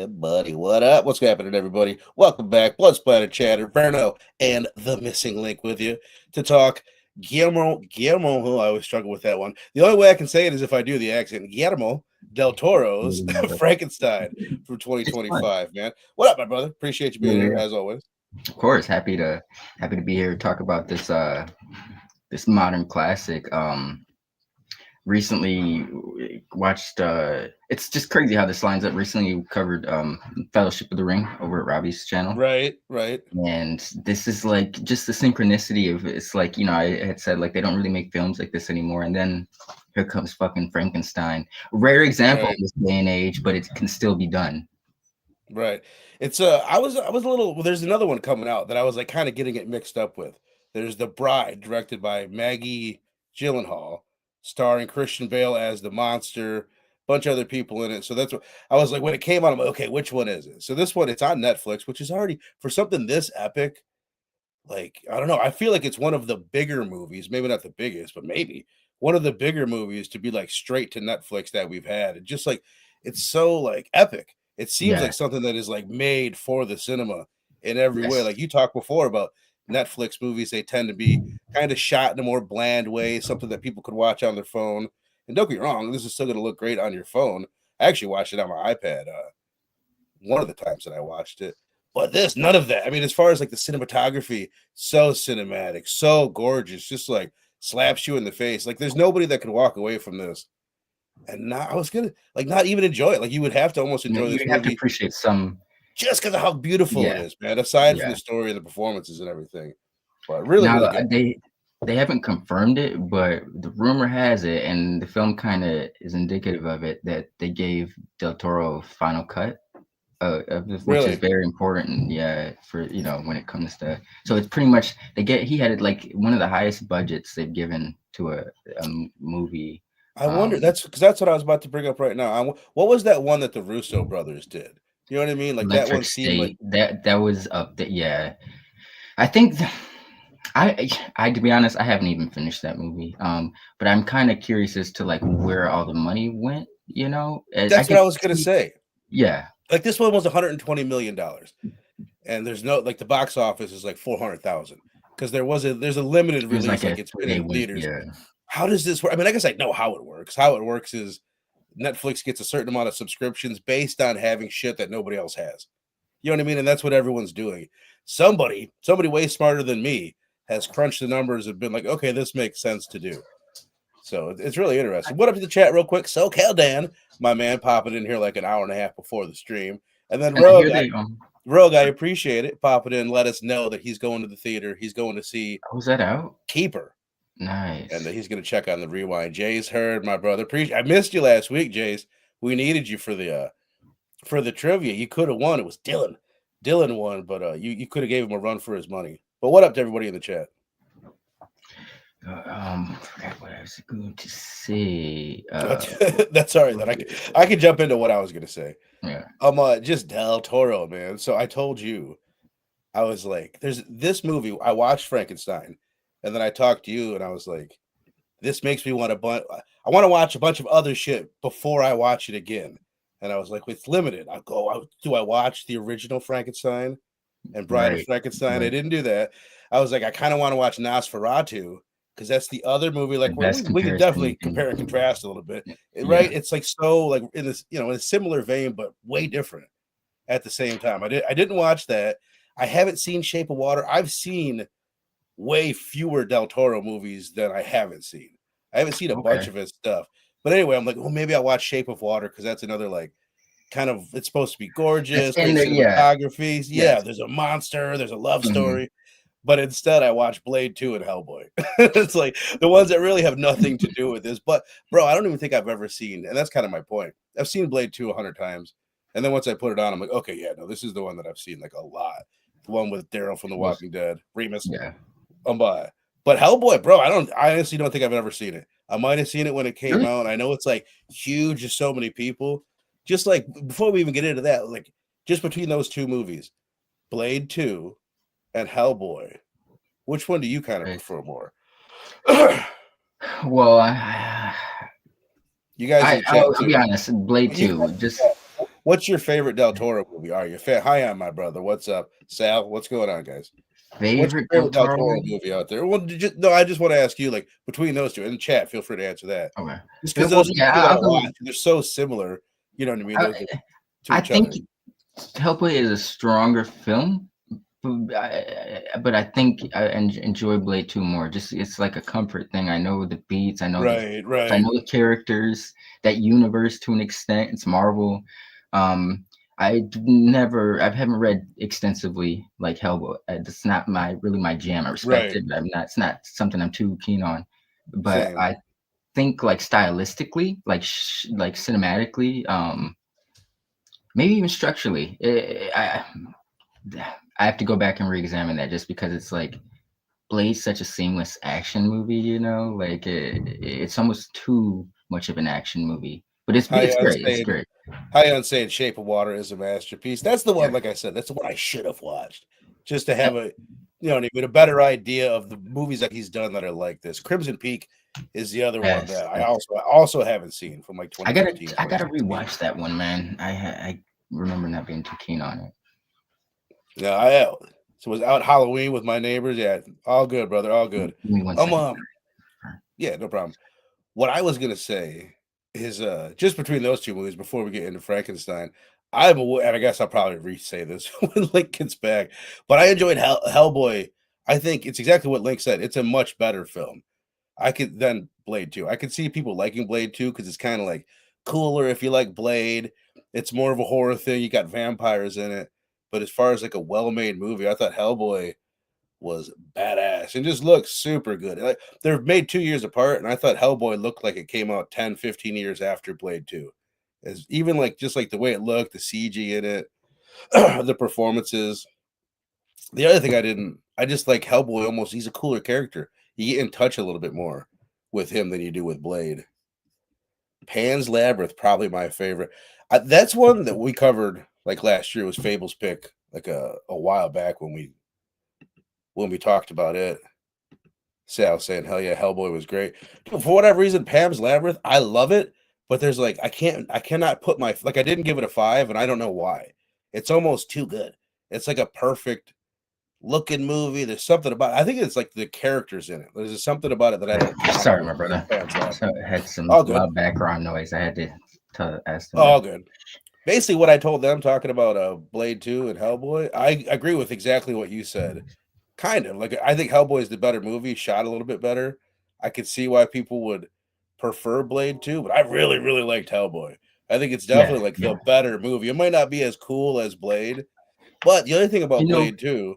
Yeah, buddy. What up? What's happening, everybody? Welcome back. Blood Splatter Chatter, Verno, and the Missing Link with you to talk Guillermo. Oh, I always struggle with that one. The only way I can say it is if I do the accent. Guillermo del Toro's Frankenstein from It's fun. 2025. Man, what up, my brother? Appreciate you being here Yeah, as always. of course. Happy to be here to talk about this modern classic. Recently watched it's just crazy how this lines up. Recently covered Fellowship of the Ring over at Robbie's channel. Right, right. And this is like just the synchronicity of it's like, I had said like they don't really make films like this anymore. And then here comes fucking Frankenstein. Rare example in Right. this day and age, but it can still be done. Right. It's I was a little well, there's another one coming out that I was like kind of getting it mixed up with. There's The Bride, directed by Maggie Gyllenhaal, starring Christian Bale as the monster, bunch of other people in it. So that's what I was like when it came out, I'm like, okay, which one is it? So this one, it's on Netflix, which is already for something this epic, like I don't know. I feel like it's one of the bigger movies, maybe not the biggest, but maybe one of the bigger movies to be like straight to Netflix that we've had. And just like it's so like epic. It seems Yeah. like something that is like made for the cinema in every way. Yes. Like you talked before about Netflix movies, they tend to be kind of shot in a more bland way, something that people could watch on their phone. And don't get me wrong, this is still going to look great on your phone. I actually watched it on my iPad one of the times that I watched it. But this, none of that. I mean, as far as like the cinematography, so cinematic, so gorgeous, just like slaps you in the face. Like there's nobody that could walk away from this and not I was gonna like not even enjoy it. Like you would have to almost enjoy You this have to movie appreciate some. just because of how beautiful it Yeah. is, man. Aside from Yeah. the story and the performances and everything. But really, Now really good. they haven't confirmed it, but the rumor has it, and the film kind of is indicative of it, that they gave Del Toro a final cut, which is Really. very important. Yeah, for when it comes to, so it's pretty much he had it like one of the highest budgets they've given to a movie. I wonder that's because that's what I was about to bring up right now. What was that one that the Russo brothers did? You know what I mean? Like that one Electric seemed like State, that was up. Yeah, I think. I to be honest, I haven't even finished that movie. But I'm kind of curious as to like where all the money went. I that's what could I was gonna see. say. Yeah, Like this one was $120 million, and there's no like the box office is like 400,000 because there's a limited it was release, like like a it's been 3-day in week. theaters. Yeah, How does this work? I mean, I guess I know how it works. How it works is Netflix gets a certain amount of subscriptions based on having shit that nobody else has. You know what I mean? And that's what everyone's doing. Somebody way smarter than me has crunched the numbers and been like, okay, this makes sense to do. So it's really interesting. What up to the chat real quick? SoCal Dan, my man, popping in here like an hour and a half before the stream. And then and I hear they Rogue, I appreciate it. Popping in, let us know that he's going to the theater. He's going to see was that out? Keeper. And Nice. he's going to check on the rewind. Jay's heard, my brother. I missed you last week, Jay's. We needed you for the trivia. You could have won. It was Dylan. Dylan won, but you could have gave him a run for his money. But what up to everybody in the chat? Forgot what I was going to say. That's all right. Then I can jump into what I was going to say. Yeah. Just Del Toro, man. So I told you, I was like, there's this movie. I watched Frankenstein, and then I talked to you, and I was like, this makes me want to. I want to watch a bunch of other shit before I watch it again. And I was like, it's limited. Do I watch the original Frankenstein and Bride of Right. Frankenstein? I Right. didn't do that. I was like, I kind of want to watch Nosferatu because that's the other movie. The Like, best we can comparison you definitely compare and contrast a little bit, right? Yeah. It's like so like in this, in a similar vein, but way different at the same time. I didn't watch that. I haven't seen Shape of Water. I've seen way fewer Del Toro movies than I haven't seen. I haven't seen a bunch Okay. of his stuff. But anyway, I'm like, well, maybe I'll watch Shape of Water because that's another like kind of it's supposed to be That's gorgeous, in great there. Yeah. cinematography. Yeah, Yes. there's a monster, there's a love Mhm. story. But instead, I watched Blade 2 and Hellboy. It's like the ones that really have nothing to do with this. But bro, I don't even think I've ever seen, and that's kind of my point. I've seen Blade 2 100 times. And then once I put it on, I'm like, okay, yeah, no, this is the one that I've seen like a lot. The one with Daryl from The Was Walking Dead, Remus. Yeah. By. But Hellboy, bro, I honestly don't think I've ever seen it. I might have seen it when it came Really? out. I know it's like huge to so many people. Just like before we even get into that, like just between those two movies, Blade 2 and Hellboy, which one do you kind of Right. prefer more? Well, You guys in the chat I'll be too. honest. Blade You 2, guys in the just chat, What's your favorite Del Toro movie? Are you a fan? Hi, I'm my brother. What's up, Sal? What's going on, guys? What's your Favorite Del favorite Del Toro Toro movie? movie out there? Well, no, I just want to ask you, like, between those two in the chat, feel free to answer that. Okay. Just Yeah, because well, those are the yeah, two that I I'll go. watch, they're so similar. You know what I mean? I, To I each think other. Hellboy is a stronger film, but I think I enjoy Blade 2 more. Just it's like a comfort thing. I know the beats, Right, I right. know the characters, that universe to an extent. It's Marvel. Um, I haven't read extensively like Hellboy. It's not really my jam. I respect Right. it, but it's not something I'm too keen on. But Same. I think like stylistically, like cinematically, maybe even structurally, I have to go back and re-examine that just because it's like Blade's such a seamless action movie, like it's almost too much of an action movie. But it's High on great. It's saying, great. Shape of Water is a masterpiece. That's the one. Yeah. Like I said, that's the one I should have watched, just to have a better idea of the movies that he's done that are like this. Crimson Peak is the other one Yes. that I also haven't seen from like I gotta 2015, I gotta 2016. rewatch that one, man. I remember not being too keen on it. Yeah, so it was out Halloween with my neighbors. Yeah, all good, brother, all good. Give me 1 second. Yeah, no problem. What I was gonna say is, just between those two movies, before we get into Frankenstein, and I guess I'll probably re-say this when Link gets back, but I enjoyed Hellboy. I think it's exactly what Link said. It's a much better film. I could then Blade 2. I could see people liking Blade 2 because it's kind of like cooler if you like Blade. It's more of a horror thing. You got vampires in it. But as far as like a well-made movie, I thought Hellboy was badass and just looks super good. Like, they're made 2 years apart, and I thought Hellboy looked like it came out 10, 15 years after Blade 2. As even like just like the way it looked, the CG in it, the performances. The other thing I just like Hellboy almost, he's a cooler character. You get in touch a little bit more with him than you do with Blade. Pan's Labyrinth, probably my favorite. That's one that we covered like last year, was Fable's pick, like a while back when we talked about it. Sal saying, "Hell yeah, Hellboy was great." Dude, for whatever reason, Pam's Labyrinth, I love it, but there's like I cannot put I didn't give it a 5, and I don't know why. It's almost too good. It's like a perfect looking movie. There's something about it. I think it's like the characters in it. There's just something about it that I don't connect Sorry, with my in brother. Pam's So Labyrinth. I had some All good. loud background noise. I had to ask them that. All good. Basically, what I told them talking about Blade 2 and Hellboy, I agree with exactly what you said. Kind of like, I think Hellboy is the better movie, shot a little bit better. I could see why people would prefer Blade 2, but I really, really liked Hellboy. I think it's Yeah, definitely like yeah. the better movie. It might not be as cool as Blade, but the other thing You about know, Blade 2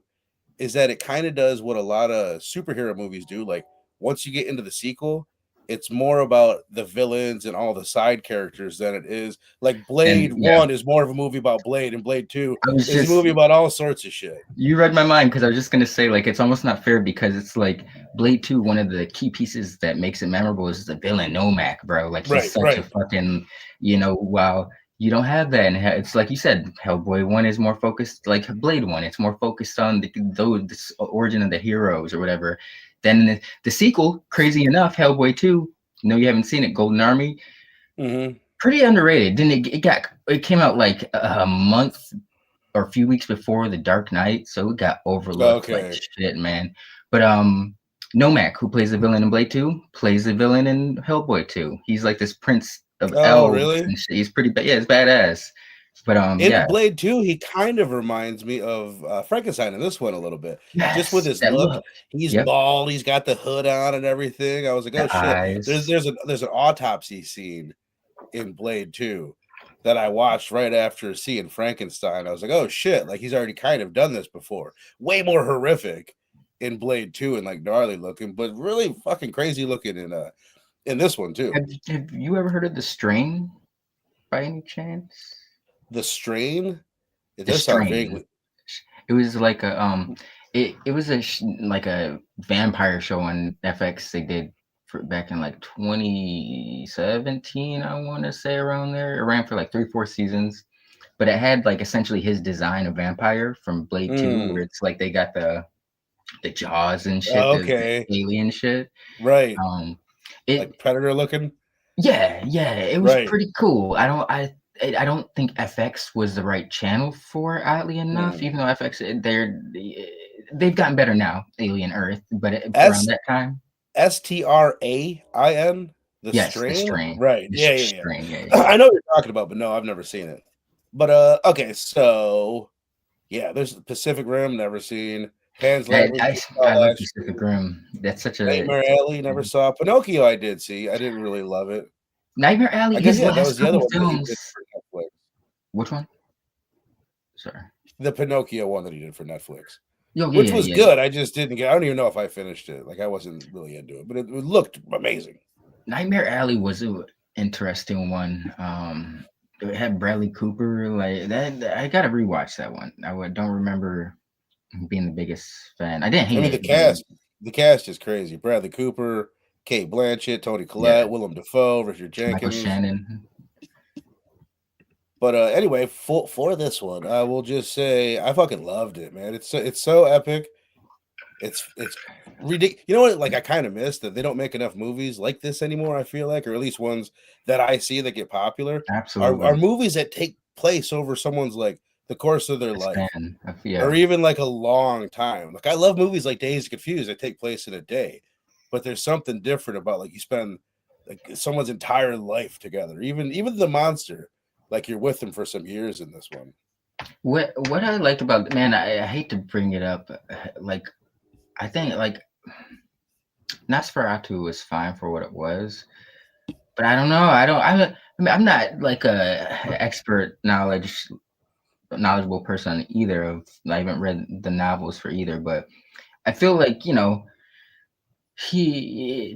is that it kind of does what a lot of superhero movies do. Like, once you get into the sequel, it's more about the villains and all the side characters than it is like and Blade yeah, 1 is more of a movie about Blade, and Blade 2 I was is a just movie about all sorts of shit. you read my mind because I was just gonna say like it's almost not fair because it's like Blade 2, one of the key pieces that makes it memorable is the villain Nomak, bro. Like he's Right, such a right. fucking, wow. You don't have that, and it's like you said, Hellboy 1 is more focused, like Blade 1. It's more focused on the origin of the heroes or whatever. Then the sequel, crazy enough, Hellboy 2. No, you haven't seen it, Golden Army. Mm-hmm. Pretty underrated. Then it came out like a month or a few weeks before The Dark Knight, so it got overlooked like Okay. shit, man. But Nomak, who plays the villain in Blade 2, plays the villain in Hellboy 2. He's like this prince of Oh, elves really? and shit. He's pretty yeah, it's badass. But In yeah. Blade 2, he kind of reminds me of Frankenstein in this one a little bit. Just with Yes, his that look. look. He's Yep. bald, he's got the hood on and everything. I was like, oh The shit. There's eyes. there's an there's an autopsy scene in Blade 2 that I watched right after seeing Frankenstein. I was like, oh shit, like he's already kind of done this before. Way more horrific in Blade 2 and like gnarly looking, but really fucking crazy looking in this one too. Have you ever heard of The Strain by any chance? The Strain, it The does sound Strain. vaguely. It was like it was like a vampire show on FX they did back in like 2017, I want to say, around there. It ran for like 3 4 seasons, but it had like essentially his design of vampire from Blade 2, where Mm, it's like they got the jaws and shit, the okay. alien shit. Right. Um, it Like Predator looking? Yeah, it was Right. pretty cool. I don't I I don't think FX was the right channel for it, oddly enough. Even though FX, they've gotten better now, Alien Earth, but around S that time, Strain, the yes, the strain, strain, right? the Yeah. strain, yeah, I know what you're talking about, but no, I've never seen it. But okay, so yeah, there's Pacific Rim, never seen. Pan's I, Labyrinth, I, just saw I love last year. Pacific Rim. That's such a Nightmare Alley, never saw. Pinocchio, I did see. I didn't really love it. Nightmare Alley. I guess His yeah, that last was the other couple one that he did films. for Netflix. Which one? Sorry. The Pinocchio one that he did for Netflix, Yo, which yeah, was yeah, yeah. good. I just didn't get. I don't even know if I finished it. Like I wasn't really into it, but it looked amazing. Nightmare Alley was an interesting one. It had Bradley Cooper. Like that, I gotta rewatch that one. Don't remember being the biggest fan. I didn't I hate mean, it, but the cast is crazy. Bradley Cooper, Kate Blanchett, Toni yeah, Collette, Willem Dafoe, Richard Michael Jenkins. Shannon. But anyway, for this one, I will just say I fucking loved it, man. It's so epic. It's ridiculous. You know what? Like I kind of miss that they don't make enough movies like this anymore. I feel like, or at least ones that I see that get popular are Absolutely, movies that take place over someone's like the course of their a life, span of or yeah. even like a long time. Like I love movies like Days Confused that take place in a day, but there's something different about like you spend like someone's entire life together. Even the monster, like you're with them for some years in this one. What I liked about man, I hate to bring it up. Like I think like Nosferatu was fine for what it was, but I don't know. I mean, I'm not like a expert knowledgeable person on either of. I haven't read the novels for either, but I feel like he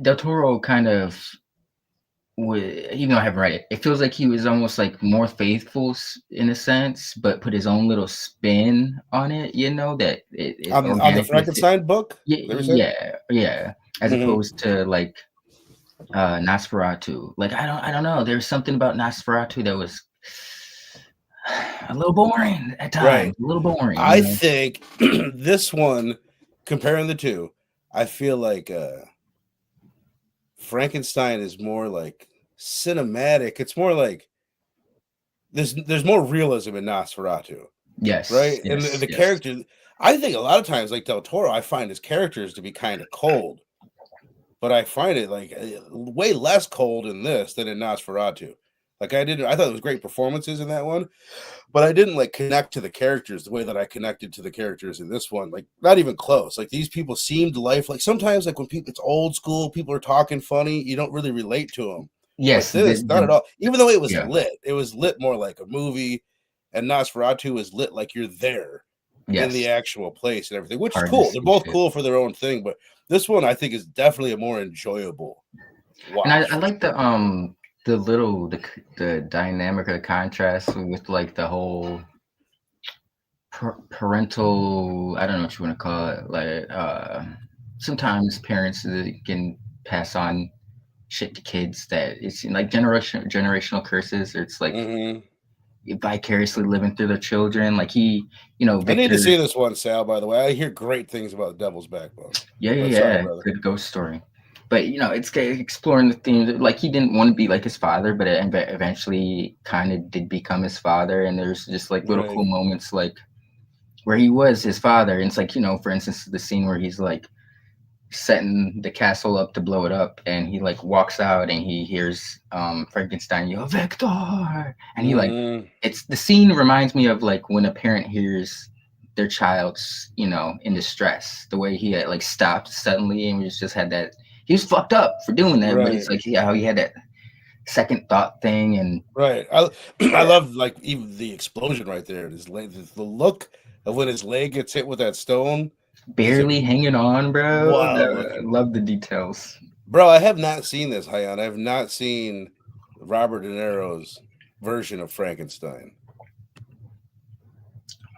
Del Toro kind of even though I haven't read it, it feels like he was almost like more faithful in a sense, but put his own little spin on it. That it On the organically fit. Frankenstein book, Yeah, they were saying. yeah. As Mm-hmm. opposed to like Nosferatu. Like I don't know. There's something about Nosferatu that was a little boring at Right. times. A little boring, I think this one, comparing the two, I feel like Frankenstein is more like cinematic. It's more like there's more realism in Nosferatu, Yes, right? And yes, the yes. character, I think a lot of times, like Del Toro, I find his characters to be kind of cold, but I find it like way less cold in this than in Nosferatu. Like I thought it was great performances in that one, but I didn't like connect to the characters the way that I connected to the characters in this one. Like not even close. Like these people seemed life. Like sometimes like when people it's old school, people are talking funny, you don't really relate to them. But Yes, this, not at all. Even though yeah, it was lit more like a movie, and Nosferatu is lit like you're there in the yes. actual place and everything, which is Hard to cool. They're see both shit. cool for their own thing, but this one I think is definitely a more enjoyable And watch I for like sure. the dynamic or the contrast with like the whole parental, I don't know what you want to call it, like sometimes parents can pass on shit to kids that it's like generational curses. It's like Mm-hmm. vicariously living through their children. Like I need to Victor. see this one, Sal. By the way, I hear great things about Devil's Backbone. But sorry, Yeah, brother. good ghost story. But it's exploring the themes. Like he didn't want to be like his father, but eventually kind of did become his father. And there's just like little Right. cool moments like where he was his father. And it's like for instance, the scene where he's like setting the castle up to blow it up, and he like walks out and he hears Frankenstein yell Victor, and he like Mm-hmm. it's the scene reminds me of like when a parent hears their child's in distress, the way he had like stopped suddenly and just had that he was fucked up for doing that, but Right. it's like how he had that second thought thing. And Right. I love like even the explosion right there. His leg, the look of when his leg gets hit with that stone is a barely hanging on, bro. wild I looking. love the details. Bro, I have not seen this, Hayan. I have not seen Robert De Niro's version of Frankenstein.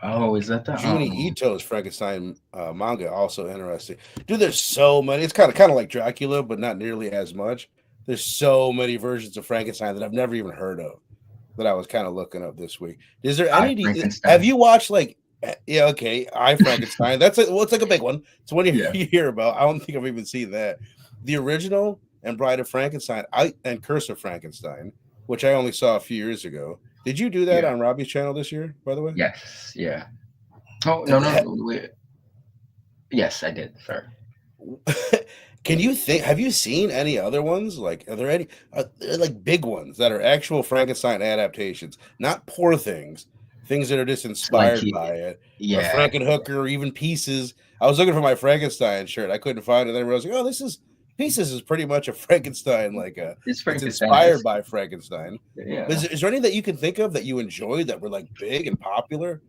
Oh, is that the Juni Ito's Frankenstein manga also interesting. Dude, there's so many. It's kind of like Dracula, but not nearly as much. There's so many versions of Frankenstein that I've never even heard of that I was kind of looking up this week. Is there I any? Have Frankenstein? you watched like? Yeah, okay. I Frankenstein. It's like a big one. It's one Yeah. you hear about. I don't think I've even seen that. The original and Bride of Frankenstein, and Curse of Frankenstein, which I only saw a few years ago. Did you do that Yeah. on Robbie's channel this year, by the way? Yes. Yeah. Oh no And no no. Wait. Yes, I did. Sorry. can you think? Have you seen any other ones? Like, are there any like big ones that are actual Frankenstein adaptations, not poor things that are just Like inspired by it, or yeah, Frankenhooker, or even Pieces? I was looking for my Frankenstein shirt, I couldn't find it. Then I realized, like, oh, this is Pieces is pretty much a Frankenstein. Like, it's it's Frankenstein. inspired by Frankenstein. Yeah. Is there any that you can think of that you enjoyed that were like big and popular?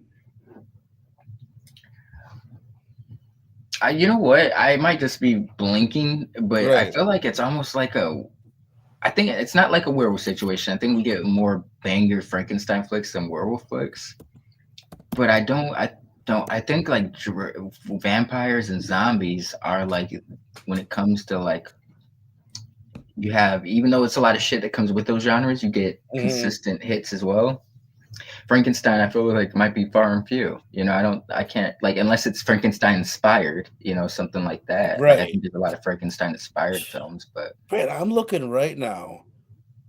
You know what? I might just be blinking, but I Right. feel like it's almost like a. I think it's not like a werewolf situation. I think we get more banger Frankenstein flicks than werewolf flicks. But I don't. I don't. I think like vampires and zombies are like when it comes to like you have even though it's a lot of shit that comes with those genres, you get Mhm. consistent hits as well. Frankenstein, I feel like might be far and few. You know, I can't like unless it's Frankenstein inspired. You know, something like that. Like I Right. think there's a lot of Frankenstein inspired films, but Man, I'm looking right now.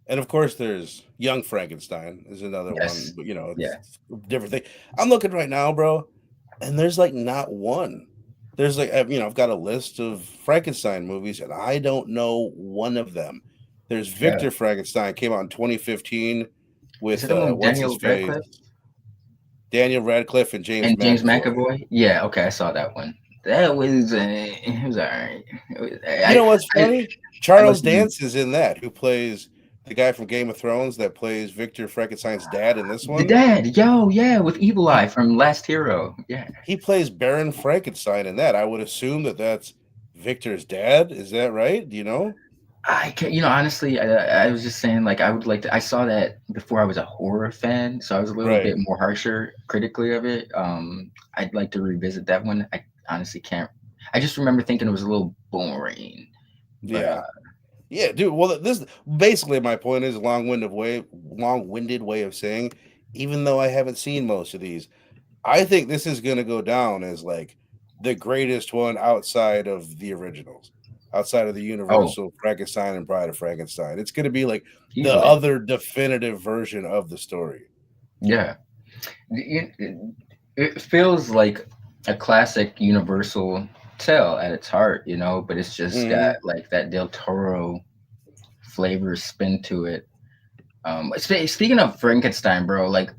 And of course, there's Young Frankenstein is another one, yes, but yeah, it's a different thing. I'm looking right now, bro, and there's like not one. There's like I've got a list of Frankenstein movies, and I don't know one of them. There's yeah. Victor Frankenstein, came out in 2015 Is it with the one with what's his Daniel face, Radcliffe Daniel Radcliffe and James and James McAvoy. McAvoy? Yeah, okay, I saw that one. That was it was alright. You know what's I funny? I looked Charles at him. Dance is in that, who plays the guy from Game of Thrones that plays Victor Frankenstein's dad in this The one. dad, yo, yeah, with Evil Eye He from Last Hero. Yeah. he plays Baron Frankenstein in that. I would assume that that's Victor's dad. Is that right? Do you know? I can, you know, honestly, I was just saying, like, I would like to. I saw that before I was a horror fan, so I was a little Right. bit more harsher critically of it. I'd like to revisit that one. I honestly can't. I just remember thinking it was a little boring, but Yeah. Yeah, dude. Well, this basically my point is long-winded way of saying, even though I haven't seen most of these, I think this is going to go down as like the greatest one outside of the originals, outside of the oh, Universal Frankenstein and Bride of Frankenstein. It's going to be like the easily, other definitive version of the story. yeah. It feels like a classic Universal tale at its heart, you know, but it's just got Hmm. like that Del Toro flavor spin to it. Speaking of Frankenstein, bro, like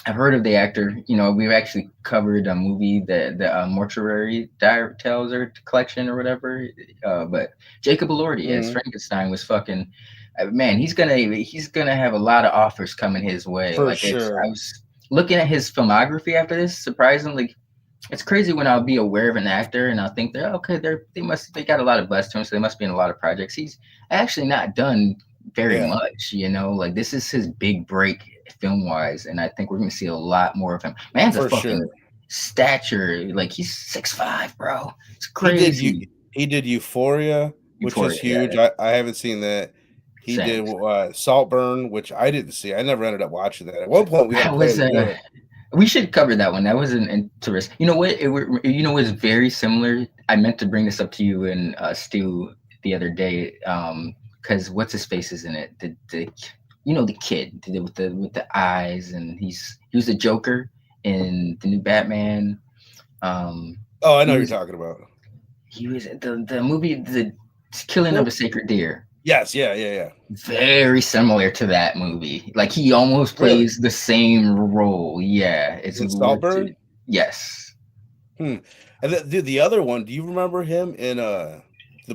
I've heard of the actor. You know, we've actually covered a movie that the Mortuary Diary Tales or collection or whatever. But Jacob Elordi as Hmm. Frankenstein was fucking man. He's gonna have a lot of offers coming his way. For Like I sure. was looking at his filmography after this. Surprisingly, it's crazy when I'll be aware of an actor and I'll think they're okay. They got a lot of buzz to them, so they must be in a lot of projects. He's actually not done very Yeah, much, you know. Like this is his big break film wise, and I think we're gonna see a lot more of him. Man's a for fucking sure. stature, like he's 6'5", bro. It's He did you crazy. he did Euphoria, which was Euphoria, yeah, huge. I haven't seen that. He same. did Saltburn, which I didn't see. I never ended up watching that. At one point, we had a That plan was to do it. we should cover that one. That was an interest. You know what? You know what's very similar. I meant to bring this up to you and Stu the other day. Because what's his face is in it. The you know the kid with the eyes and he was the Joker in the new Batman. Um, Oh, I know he what you're was talking about. he was the movie the Killing of a Well, Sacred Deer. yes, yeah, yeah, yeah. Very similar to that movie. Like he almost Really? plays the same role. Yeah, it's In Saltburn? legit. Yes. Hmm. And dude, the other one, do you remember him in the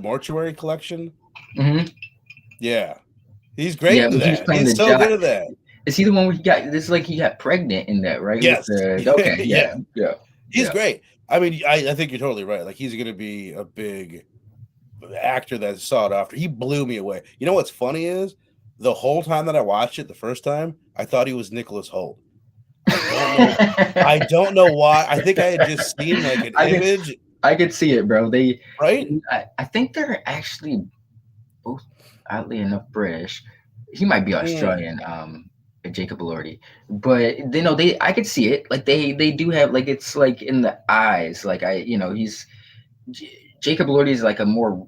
Mortuary Collection? Hmm. Yeah. He's great Yeah, in when he was that. playing He's the so jock. good at that. Is he the one where he got this? Like he got pregnant in that, right? With Yes. the okay, yeah, Yeah. yeah, He's yeah. great. I mean, I think you're totally right. Like he's gonna be a big actor that's sought after. He blew me away. You know what's funny is the whole time that I watched it the first time, I thought he was Nicholas Holt. I don't know. I don't know why. I think I had just seen like an I could, image, I could see it, bro. right? I think they're actually both oddly enough British. He might be Mm, Australian, Jacob Elordi, but I could see it. Like they do have like it's like in the eyes. Like Jacob Elordi is like a more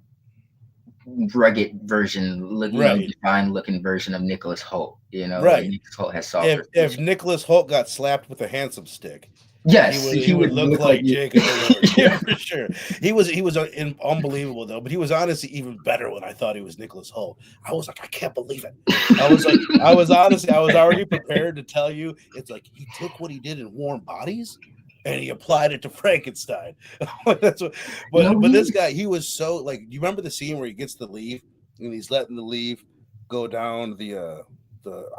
rugged version, look, Right, defined looking version of Nicholas Hoult. Like right. Nicholas Hoult has softer If features. Nicholas Hoult got slapped with a handsome stick, Yes, he he would would look look like like you. Jacob Elordi. Yeah, for sure. Unbelievable though, but he was honestly even better when I thought he was Nicholas Hoult. I was like, I can't believe it. I was already prepared to tell you it's like he took what he did in Warm Bodies and he applied it to Frankenstein. That's what, No, but he this guy, he was so like, you remember the scene where he gets the leaf and he's letting the leaf go down the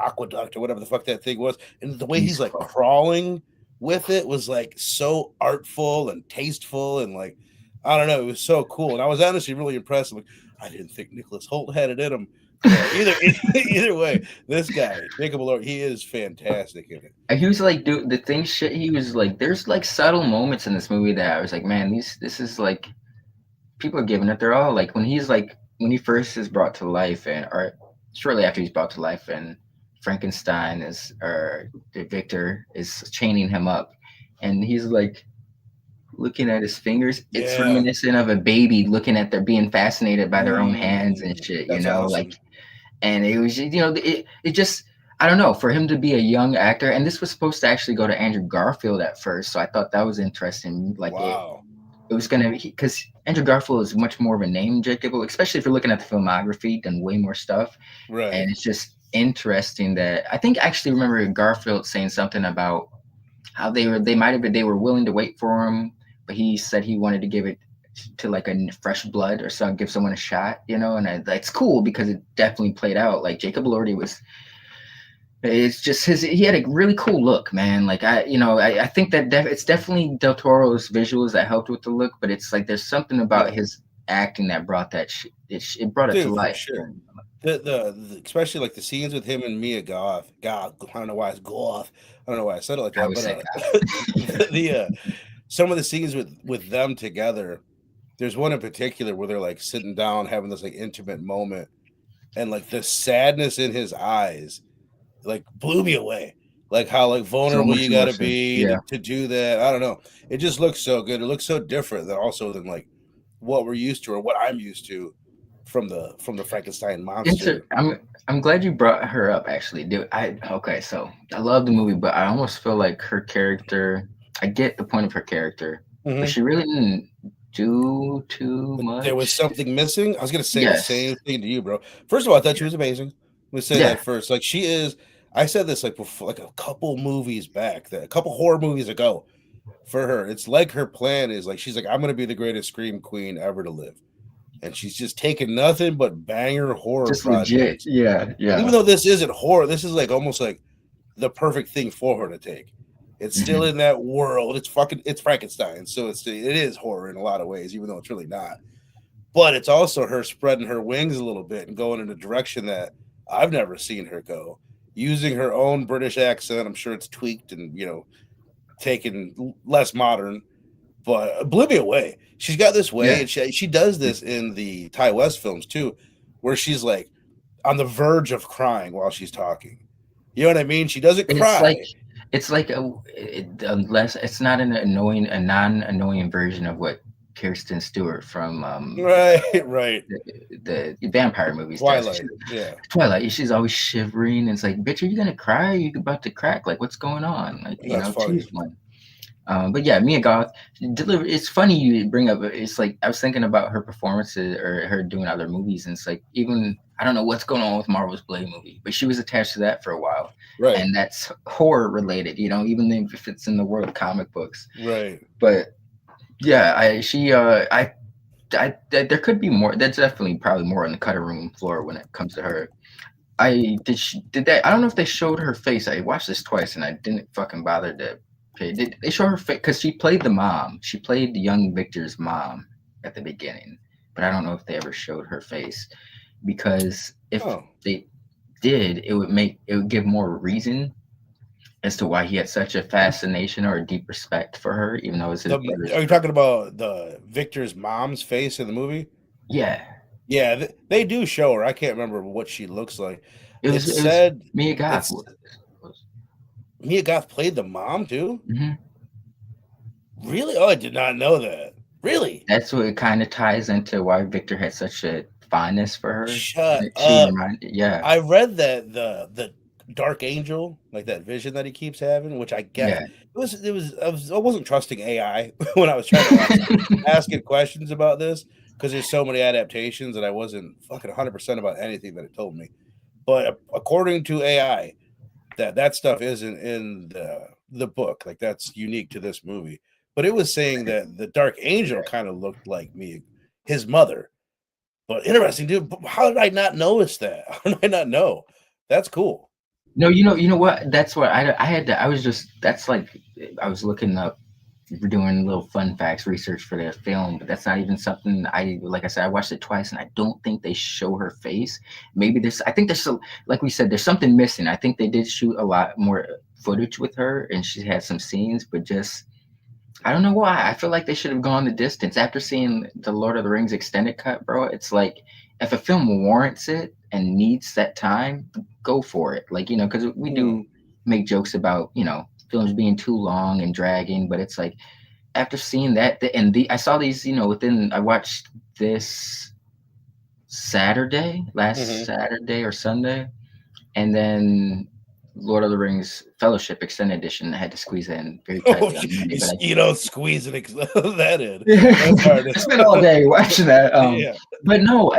aqueduct or whatever the fuck that thing was, and the way he's like peaceful. crawling with it was like so artful and tasteful and like I don't know, it was so cool. And I was honestly really impressed. Like I didn't think Nicholas Hoult had it in him, but either way, this guy Jacob Elordi, he is fantastic in it. And he was like, dude, the thing shit. He was like, there's like subtle moments in this movie that I was like, man, this is like people are giving it their all. Like when he's like when he first is brought to life, and or shortly after he's brought to life, and Frankenstein is or Victor is chaining him up, and he's like looking at his fingers. It's Yeah, reminiscent of a baby looking at their being fascinated by their own hands and shit. that's Like, awesome. and it was it just. I don't know, for him to be a young actor, and this was supposed to actually go to Andrew Garfield at first, so I thought that was interesting. Like Wow. it was gonna be because Andrew Garfield is much more of a name, Jacob, especially if you're looking at the filmography, done way more stuff, Right. and it's just interesting that I think I actually remember Garfield saying something about how they might have been they were willing to wait for him, but he said he wanted to give it to like a fresh blood or so give someone a shot, and it's cool because it definitely played out. Like Jacob Elordi was it's just he had a really cool look, man. Like I think that it's definitely Del Toro's visuals that helped with the look, but it's like there's something about Yeah. his acting that brought that it brought it to Dude, for life. sure. The especially like the scenes with him and Mia Goth. God, I don't know why it's Goth. I don't know why I said it like I that, would but say some of the scenes with them together. There's one in particular where they're like sitting down having this like intimate moment, and like the sadness in his eyes like blew me away. Like how like so vulnerable much you got to emotion. be Yeah, to do that. I don't know. It just looks so good. It looks so different than also than like what we're used to or what I'm used to from the Frankenstein monster. I'm glad you brought her up. Actually, dude. Okay, so I love the movie, but I almost feel like her character. I get the point of her character, but Mhm. she really didn't do too But there was much. something missing. I was gonna say the Yes. same thing to you, bro. First of all, I thought she Yeah. was amazing. Let me say that Yeah. first. Like she is. I said this like before, like a couple movies back, that a couple horror movies ago. For her, it's like her plan is like she's like I'm gonna be the greatest scream queen ever to live, and she's just taking nothing but banger horror Just legit. projects. Yeah. Even Yeah. though this isn't horror, this is like almost like the perfect thing for her to take. It's still Mhm. in that world. It's Frankenstein, so it is horror in a lot of ways, even though it's really not. But it's also her spreading her wings a little bit and going in a direction that I've never seen her go. Using her own British accent, I'm sure it's tweaked and taken less modern, but blew me away. She's got this way, Yeah. and she does this in the Ty West films too, where she's like on the verge of crying while she's talking. You know what I mean? She doesn't It's like cry. unless it's not a non-annoying version of what Kirsten Stewart from Right, right. the vampire movies does. Twilight. Yeah, Twilight, she's always shivering. And it's like, bitch, are you gonna cry? Are you about to crack? Like, what's going on? Like, that's choose funny. one. But yeah, Mia Goth deliver. It's funny you bring up. It's like I was thinking about her performances or her doing other movies, and it's like even I don't know what's going on with Marvel's Blade movie, but she was attached to that for a while, Right, and that's horror related. Even if it's in the world of comic books. right. But yeah, there could be more. There's definitely probably more on the cutting room floor when it comes to her. Did they? I don't know if they showed her face. I watched this twice and I didn't fucking bother to pay. Did they show her face? Because she played the mom. She played young Victor's mom at the beginning, but I don't know if they ever showed her face because if Oh, they did, it would give more reason as to why he had such a fascination or a deep respect for her, even though it was his brother's are you girl. talking about the Victor's mom's face in the movie? Yeah, Yeah, they do show her. I can't remember what she looks like. It it was said Mia Goth. it's Mia Goth played the mom too. Mhm. Really? Oh, I did not know that. Really? That's what it kind of ties into why Victor had such a fondness for her. Shut And she up. reminded, yeah, I read that the Dark Angel, like that vision that he keeps having, which I get yeah. I wasn't trusting AI when I was trying to ask it questions about this because there's so many adaptations and I wasn't fucking 100% about anything that it told me. But according to AI, that stuff isn't in the book. Like that's unique to this movie. But it was saying that the Dark Angel kind of looked like me, his mother. But interesting, dude. How did I not notice that? How did I not know? That's cool. No, you know what? That's what I had to. I was just that's like I was looking up, doing little fun facts research for the film, but that's not even something I like. I said I watched it twice, and I don't think they show her face. Maybe there's. I think there's some, like we said, there's something missing. I think they did shoot a lot more footage with her, and she had some scenes, but just I don't know why. I feel like they should have gone the distance. After seeing the Lord of the Rings extended cut, bro, it's like if a film warrants it and needs that time, go for it. Like, because we do make jokes about, films being too long and dragging, but it's like after seeing that, I saw these, I watched this last Saturday or Sunday, and then Lord of the Rings Fellowship Extended Edition. I had to squeeze that in very Oh, tightly on Monday, but you don't squeeze that in. That's hard. I spent all day watching that. Yeah. But no,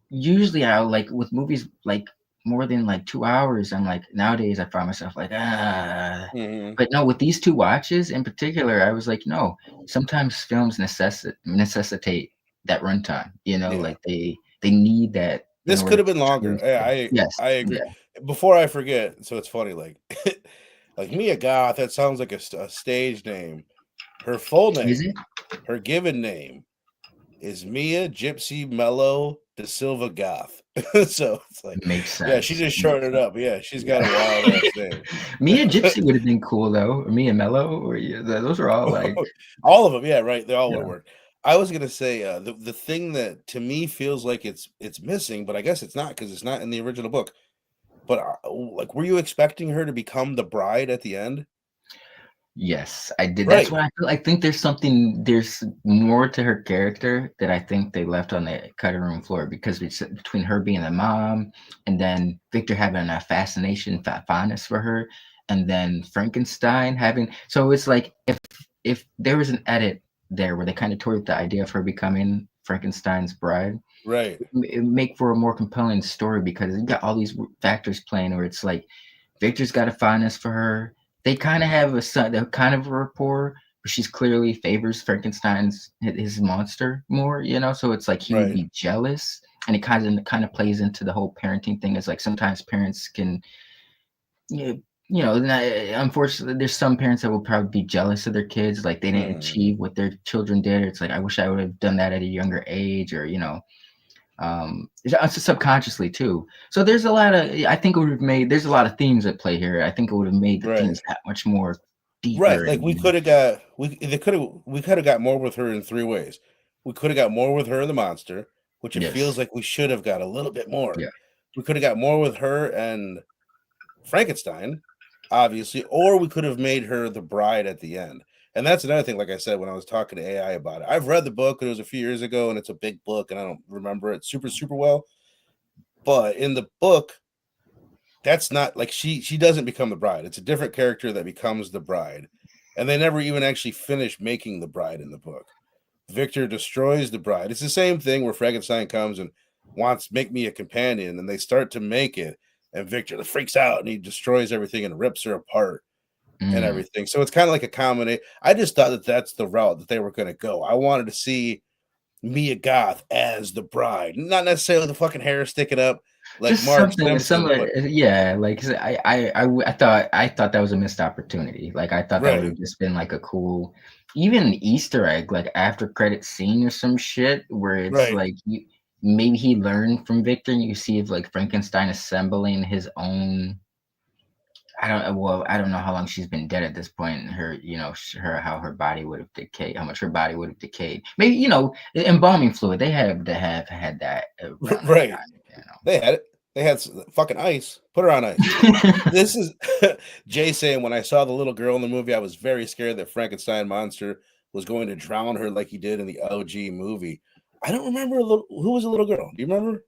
usually I like with movies like more than like 2 hours. I'm like nowadays I find myself like but no, with these two watches in particular, I was like no. Sometimes films necessitate that runtime. Like they need that. This could have been longer. Yes, I agree. yeah. Before I forget, so it's funny, like like Mia Goth, that sounds like a stage name. Her full Is name, it? her given name is Mia Gypsy Mello da Silva Goth. So it's like, Makes yeah, she sense. just shortened it up. Yeah, she's got a wild ass name. Mia Gypsy would have been cool though. Or Mia Mello, or those are all like All of them, yeah, right. They all would yeah. have worked. I was gonna say the thing that to me feels like it's missing, but I guess it's not because it's not in the original book. But like, were you expecting her to become the bride at the end? Yes, I did. That's Right. what I feel. I think there's more to her character that I think they left on the cutting room floor because it's between her being a mom and then Victor having a fascination, fondness for her, and then Frankenstein having. So it's like if there was an edit there where they kind of toward the idea of her becoming Frankenstein's bride, Right. it make for a more compelling story because you got all these factors playing where it's like Victor's got a fondness for her. They kind of have they're kind of a rapport, but she's clearly favors Frankenstein's his monster more, So it's like he would Right. be jealous, and it kind of plays into the whole parenting thing. It's like sometimes parents can, unfortunately, there's some parents that will probably be jealous of their kids, like they didn't achieve what their children did. It's like I wish I would have done that at a younger age, or subconsciously too. So there's a lot of I think it would have made there's a lot of themes at play here. I think it would have made the Right. themes that much more Right. deeper Like we and could have got we could have got more with her in three ways. We could have got more with her and the monster, which it feels yes, like we should have got a little bit more. yeah, We could have got more with her and Frankenstein, obviously, or we could have made her the bride at the end. And that's another thing, like I said, when I was talking to AI about it. I've read the book, it was a few years ago, and it's a big book, and I don't remember it super, super well. But in the book, that's not like she doesn't become the bride. It's a different character that becomes the bride. And they never even actually finish making the bride in the book. Victor destroys the bride. It's the same thing where Frankenstein comes and wants make me a companion, and they start to make it, and Victor freaks out and he destroys everything and rips her apart and mm. everything. So it's kind of like a combination. I just thought that that's the route that they were going to go. I wanted to see Mia Goth as the bride, not necessarily the fucking hair sticking up like Just Marge something Simpson, similar. but Yeah, like 'cause I thought that was a missed opportunity. Like I thought that would right, have just been like a cool, even an Easter egg, like after credit scene or some shit where it's right. like maybe he learned from Victor and you see if like Frankenstein assembling his own. I don't know how long she's been dead at this point. And her, how her body would have decayed, how much her body would have decayed. Maybe embalming fluid. They have to have had that around that Right. time. They had it. They had fucking ice. Put her on ice. This is Jay saying when I saw the little girl in the movie, I was very scared that Frankenstein monster was going to drown her like he did in the OG movie. I don't remember who was a little girl. Do you remember?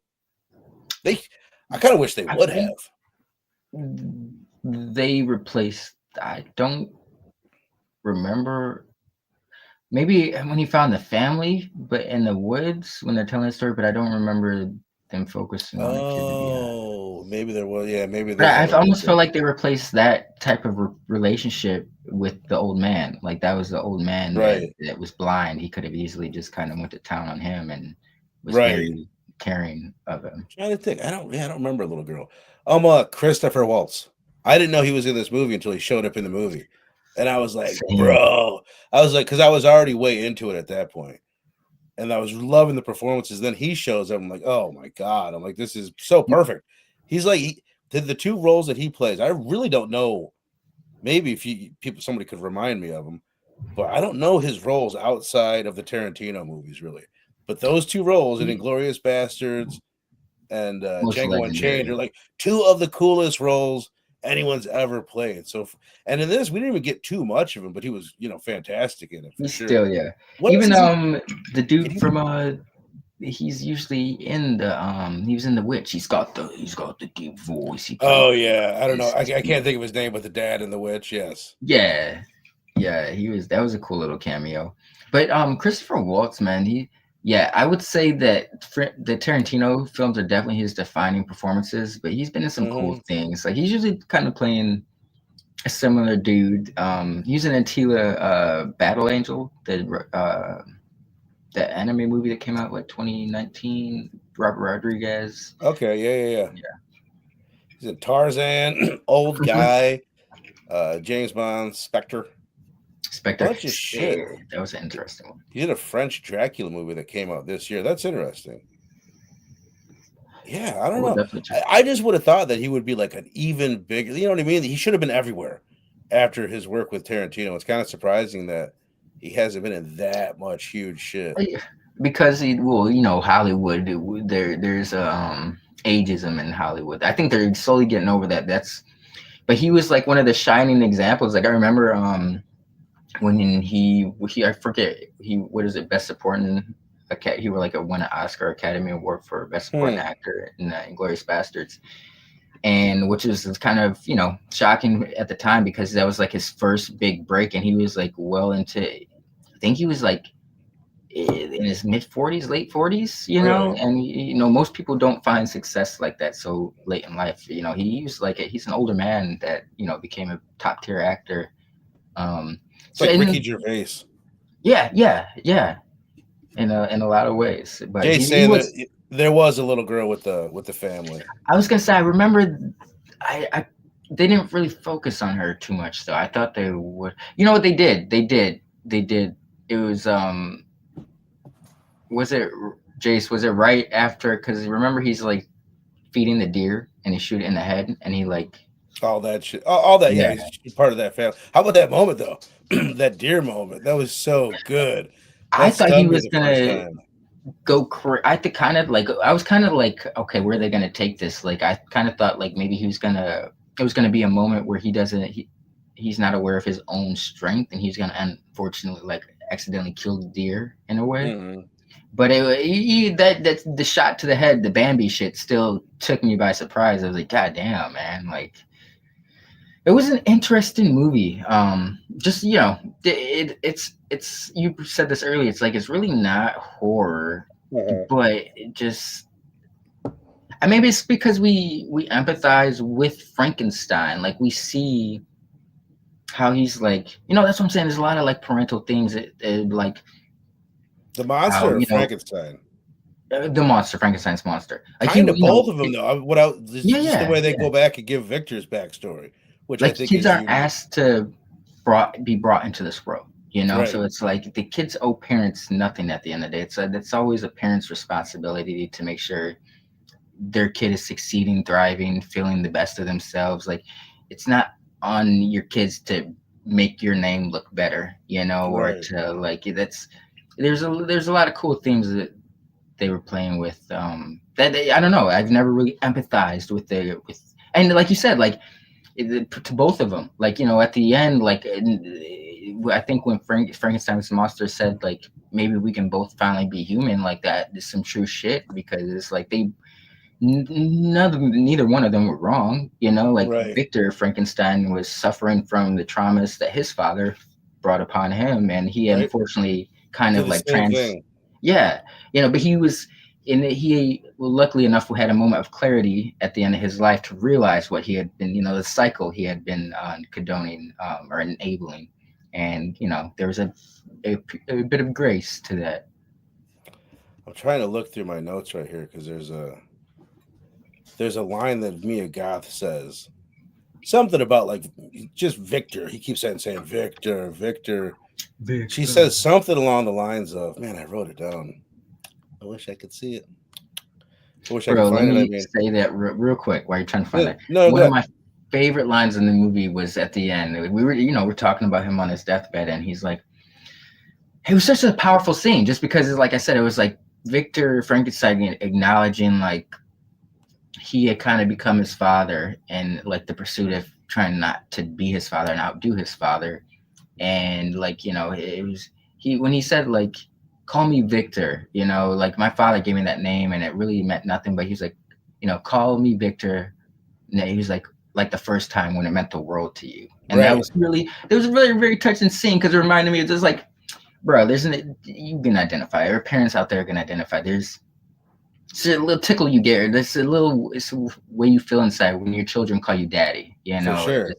I kind of wish they I would think have. they replaced. I don't remember. Maybe when he found the family, but in the woods when they're telling the story. But I don't remember them focusing on the kid. To be honest. Oh, maybe there was. Yeah, maybe But they had I a little almost feel girl. like they replaced that type of relationship with the old man. Like that was the old man Right, that was blind. He could have easily just kind of went to town on him and was right. very caring of him. Trying to think. I don't remember a little girl. Christopher Waltz. I didn't know he was in this movie until he showed up in the movie, and I was like, Same. bro. I was like, because I was already way into it at that point, and I was loving the performances. Then he shows up. I'm like, oh my god. I'm like, this is so perfect. He's like, the two roles that he plays. I really don't know. Maybe if somebody could remind me of them, but I don't know his roles outside of the Tarantino movies really. But those two roles in Inglourious Bastards and Most Django Unchained are legendary. like two of the coolest roles anyone's ever played. So, and in this, we didn't even get too much of him, but he was, fantastic in it for He's sure. still, yeah. What else Even is he? the dude He from he's usually in the he was in The Witch. He's got the deep voice. He played oh yeah, I don't know. I his can't think of his name, but the dad in The Witch. Yes. yeah. Yeah, that was a cool little cameo. But Christopher Waltz, man, I would say that the Tarantino films are definitely his defining performances, but he's been in some cool Mm-hmm. things. Like he's usually kind of playing a similar dude. He's in Antila Battle Angel, the anime movie that came out like 2019, Robert Rodriguez. Okay. Yeah. Yeah. He's in Tarzan, Old Guy, James Bond, Spectre, Spectre. bunch of shit. That was an interesting one. He did a French Dracula movie that came out this year. That's interesting. Yeah, I I don't will know. definitely check. I just would have thought that he would be like an even bigger. You know what I mean? He should have been everywhere after his work with Tarantino. It's kind of surprising that he hasn't been in that much huge shit. Because Hollywood, there's ageism in Hollywood. I think they're slowly getting over that. But he was like one of the shining examples. Like I remember when he I forget what is it, best supporting he were like won an Oscar Academy Award for best supporting actor in Inglourious Bastards, and which was kind of shocking at the time because that was like his first big break, and he was like well into, I think he was like in his mid 40s, late 40s, Really? and most people don't find success like that so late in life. He's an older man that became a top tier actor. It's So like Ricky and Gervais. yeah, in a lot of ways. But Jay's he saying was. that there was a little girl with the family. I was gonna say I remember. I they didn't really focus on her too much though. I thought they would. You know what they did? They did. It was was it Jace? Was it right after? Because remember he's like feeding the deer and he shoot it in the head and he like All that shit. All that. Yeah, yeah. he's part of that family. How about that moment though? That deer moment. That was so good. I That thought he stunned me was the first gonna time. go I think kind of like I was kind of like, okay, where are they gonna take this? Like I kind of thought like maybe it was gonna be a moment where he's not aware of his own strength and he's gonna unfortunately like accidentally kill the deer in a way. Mm-hmm. But that's the shot to the head, the Bambi shit still took me by surprise. I was like, God damn, man, like it was an interesting movie. Just it's you said this earlier. It's like it's really not horror, but it just. And maybe it's because we empathize with Frankenstein. Like we see how he's like, that's what I'm saying. There's a lot of like parental things that like The how monster or Frankenstein? the monster, Frankenstein's monster. Like Kind of both of them though. Just the way they yeah. go back and give Victor's backstory, which I Like think kids is aren't unique. asked to be brought into this world, Right. So it's like the kids owe parents nothing at the end of the day. It's always a parent's responsibility to make sure their kid is succeeding, thriving, feeling the best of themselves. Like it's not on your kids to make your name look better, or Right. to like there's a lot of cool themes that they were playing with. I don't know. I've never really empathized with and like you said, like to both of them. Like at the end, like I think when Frankenstein's monster said like maybe we can both finally be human, like that is some true shit, because it's like neither one of them were wrong, you know. Like Right. Victor Frankenstein was suffering from the traumas that his father brought upon him, and he Right. unfortunately kind Did of the like same thing. yeah, you know, but he was in it, he luckily enough had a moment of clarity at the end of his life to realize what he had been, you know, the cycle he had been condoning or enabling, and you know there was a bit of grace to that. I'm trying to look through my notes right here because there's a line that Mia Goth says something about like just Victor. He keeps saying Victor, Victor. She says something along the lines of, "Man, I wrote it down. I wish I could see it. I wish I could Bro, let find it." I me mean, say that real quick while you're trying to find yeah, that. no, One go of ahead. my favorite lines in the movie was at the end. We were, you know, we're talking about him on his deathbed, and he's like, it was such a powerful scene just because, like I said, it was like Victor Frankenstein acknowledging like he had kind of become his father, and like the pursuit of trying not to be his father and outdo his father. And like, you know, it was he when he said like, call me Victor, you know, like my father gave me that name and it really meant nothing, but he's like, you know, call me Victor. And he was like the first time when it meant the world to you. And that Right. was really, it was a really very touching scene because it reminded me of just like, bro, you can identify, or parents out there can identify, it's a little tickle you get. It's a way you feel inside when your children call you daddy. You For know, sure.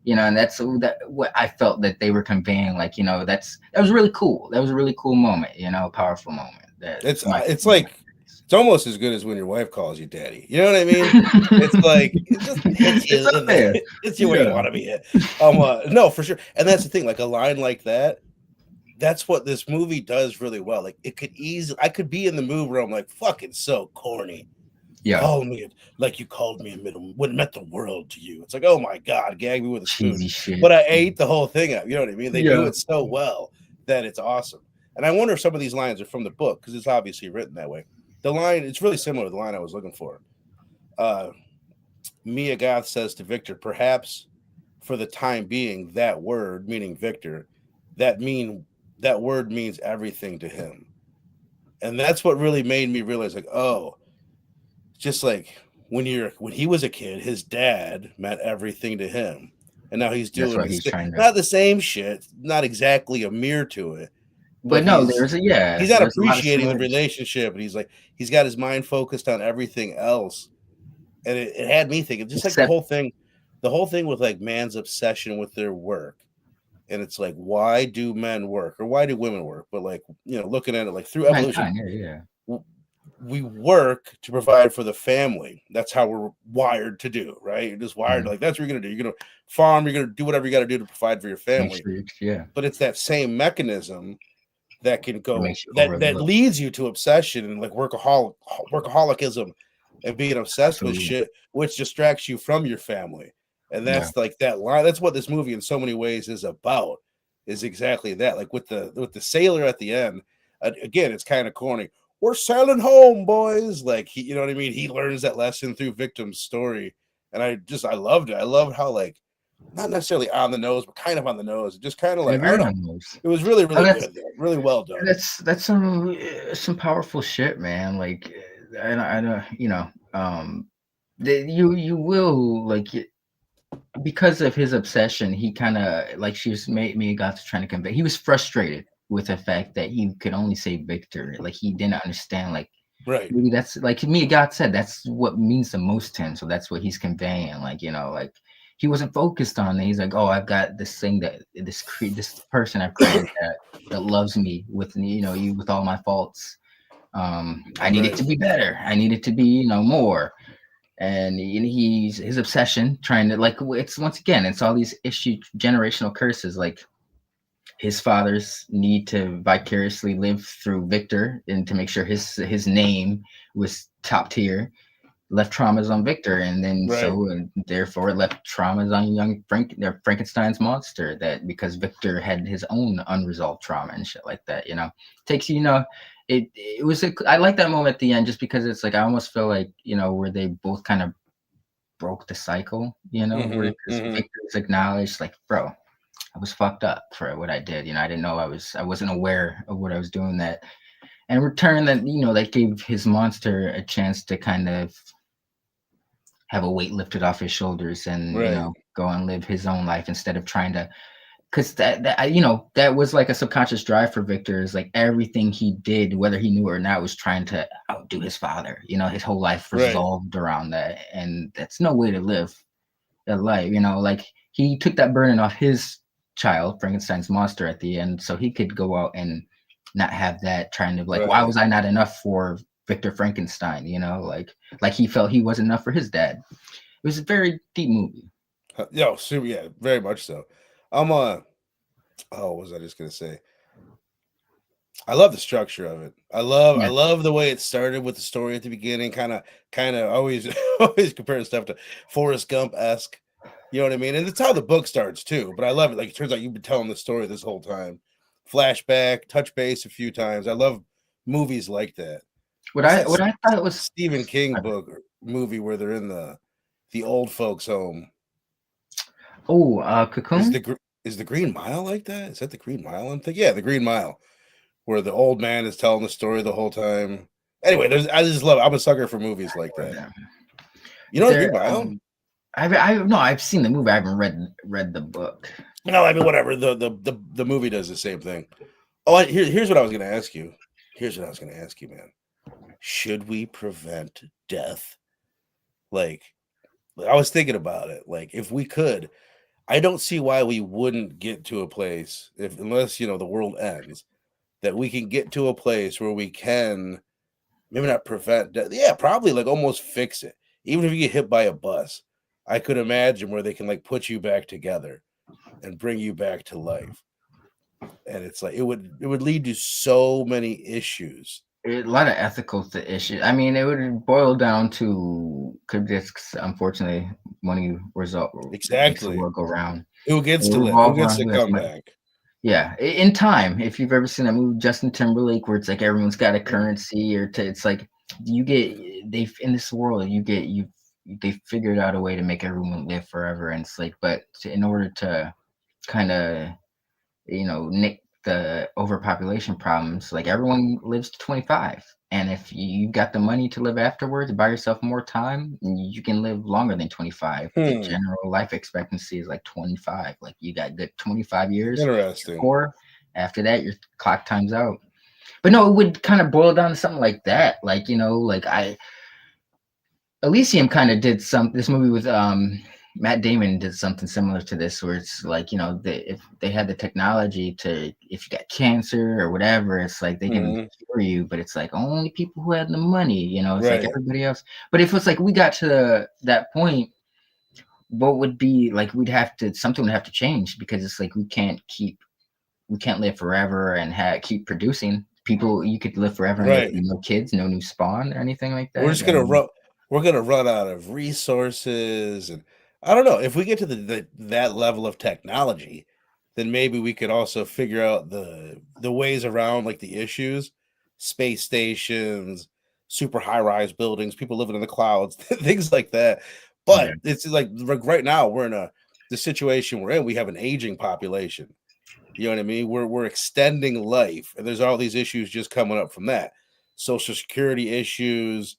you know, and that's what I felt that they were conveying. Like, you know, that was really cool. That was a really cool moment. You know, a powerful moment. That's my It's one of my like it's almost as good as when your wife calls you daddy. You know what I mean? It's like it just hits It's you up in there. the hits you where you Yeah. want to be hit. No, for sure. And that's the thing. Like a line like that, that's what this movie does really well. Like it could easily, I could be in the mood where I'm like, fucking so corny. Yeah. Call me like you called me a middle when it meant the world to you. It's like, oh my god, gag me with a spoon. Cheesy shit. But I ate the whole thing up. You know what I mean? They do Yeah. it so well that it's awesome. And I wonder if some of these lines are from the book because it's obviously written that way. The line, it's really similar to the line I was looking for. Uh, Mia Goth says to Victor, perhaps for the time being, that word, meaning Victor, that mean that word means everything to him. And that's what really made me realize, like, oh, just like when he was a kid, his dad meant everything to him, and now he's That's doing what he's trying to. not the same shit, not exactly a mirror to it, but But no, there's he's not there's a lot of appreciating the similarities. relationship, and he's like he's got his mind focused on everything else, and it had me thinking, just like Except the whole thing with like man's obsession with their work. And it's like, why do men work or why do women work? But like, you know, looking at it like through evolution, mankind. Yeah. we work to provide for the family. That's how we're wired to do, right? You're just wired Mhm. like that's what you're gonna do. You're gonna farm, you're gonna do whatever you gotta do to provide for your Make family. sure yeah. But it's that same mechanism that can It go makes you that overlook. leads you to obsession and like workaholicism and being obsessed with Absolutely. shit, which distracts you from your family. And Yeah. that's like that line. That's what this movie in so many ways is about. Is exactly that. Like with the sailor at the end. Again, it's kind of corny. We're sailing home, boys. Like he, you know what I mean. He learns that lesson through Victim's story, and I loved it. I loved how like not necessarily on the nose, but kind of on the nose. Just kind of like I don't Very know. almost. It was really Oh, really good though. Really well done. that's some powerful shit, man. Like, I don't, you know, you will like because of his obsession. He kind of like she was made me got to trying to convey. He was frustrated with the fact that he could only say Victor. Like he didn't understand. Like Right. maybe that's like me. God said that's what means the most to him. So that's what he's conveying. Like, you know, like he wasn't focused on it. He's like, oh, I've got this thing that this person I've created that loves me with, you know, you with all my faults. I need it Right. to be better. I need it to be, you know, more. And he's his obsession trying to like it's once again it's all these issue generational curses, like his fathers need to vicariously live through Victor and to make sure his name was top tier, left traumas on Victor, and then Right. so and therefore it left traumas on young Frankenstein's monster, that because Victor had his own unresolved trauma and shit like that, you know. Takes, you know, it was I like that moment at the end just because it's like I almost feel like, you know, where they both kind of broke the cycle, you know, where Mm-hmm. because Mm-hmm. Victor's acknowledged like, bro, I was fucked up for what I did. I didn't know I wasn't aware of what I was doing. That and in return, that that gave his monster a chance to kind of have a weight lifted off his shoulders and Right, go and live his own life instead of trying to, because that was like a subconscious drive for Victor. Is like everything he did, whether he knew it or not, was trying to outdo his father. His whole life right, resolved around that, and that's no way to live a life. Like he took that burden off his child, Frankenstein's monster, at the end, so he could go out and not have that trying to like, why right. was I not enough for Victor Frankenstein? Like he felt he wasn't enough for his dad. It was a very deep movie. Yo, super, yeah, very much so. I'm oh, what was I just gonna say? I love the structure of it. I Yeah. love the way it started with the story at the beginning, kind of always always compare stuff to Forrest Gump esque. You know what I mean? And it's how the book starts too. But I love it. Like it turns out you've been telling the story this whole time. Flashback, touch base a few times. I love movies like that. What What's I that what I thought was Stephen King book or movie where they're in the old folks' home? Is Cocoon. is the Green Mile like that? Is that the Green Mile? I'm thinking, yeah, the Green Mile, where the old man is telling the story the whole time. Anyway, I just love it. I'm a sucker for movies like that. You know the There, Green Mile? I no, I've seen the movie. I haven't read the book. No, I mean whatever. The movie does the same thing. Oh, here's what I was going to ask you. Here's what I was going to ask you, man. Should we prevent death? Like, I was thinking about it. Like, if we could, I don't see why we wouldn't get to a place, if unless the world ends, that we can get to a place where we can maybe not prevent death. Yeah, probably like almost fix it. Even if you get hit by a bus, I could imagine where they can like put you back together and bring you back to life. And it's like it would lead to so many issues. A lot of ethical issues. I mean, it would boil down to could just unfortunately money result makes the Exactly. world go round. Who gets It to would live? Who revolve gets around to who has come money. back? Yeah, in time. If you've ever seen that movie Justin Timberlake, where it's like everyone's got a Mm. currency, it's like you get they in this world they figured out a way to make everyone live forever, and it's like, but in order to kind of nick the overpopulation problems, like everyone lives to 25, and if you got the money to live afterwards, buy yourself more time, you can live longer than 25. The Hmm. general life expectancy is like 25. Like you got good 25 years Interesting. core. After that, your clock time's out. But no, it would kind of boil down to something like that. Like, like Elysium kind of did this movie with Matt Damon did something similar to this, where it's like, if they had the technology to, if you got cancer or whatever, it's like they can Mhm. cure you, but it's like only people who had the money, it's like Right. everybody else. But if it's like we got to that point, what would be like, something would have to change, because it's like we can't live forever and keep producing people. You could live forever and there'd Right. be no kids, no new spawn or anything like We're that. just I gonna mean, run. We're gonna run out of resources, and I don't know if we get to that level of technology, then maybe we could also figure out the ways around like the issues, space stations, super high rise buildings, people living in the clouds, things like that. yeah. But it's like right now we're in the situation we're in. We have an aging population. You know what I mean? We're extending life, and there's all these issues just coming up from that. Social security issues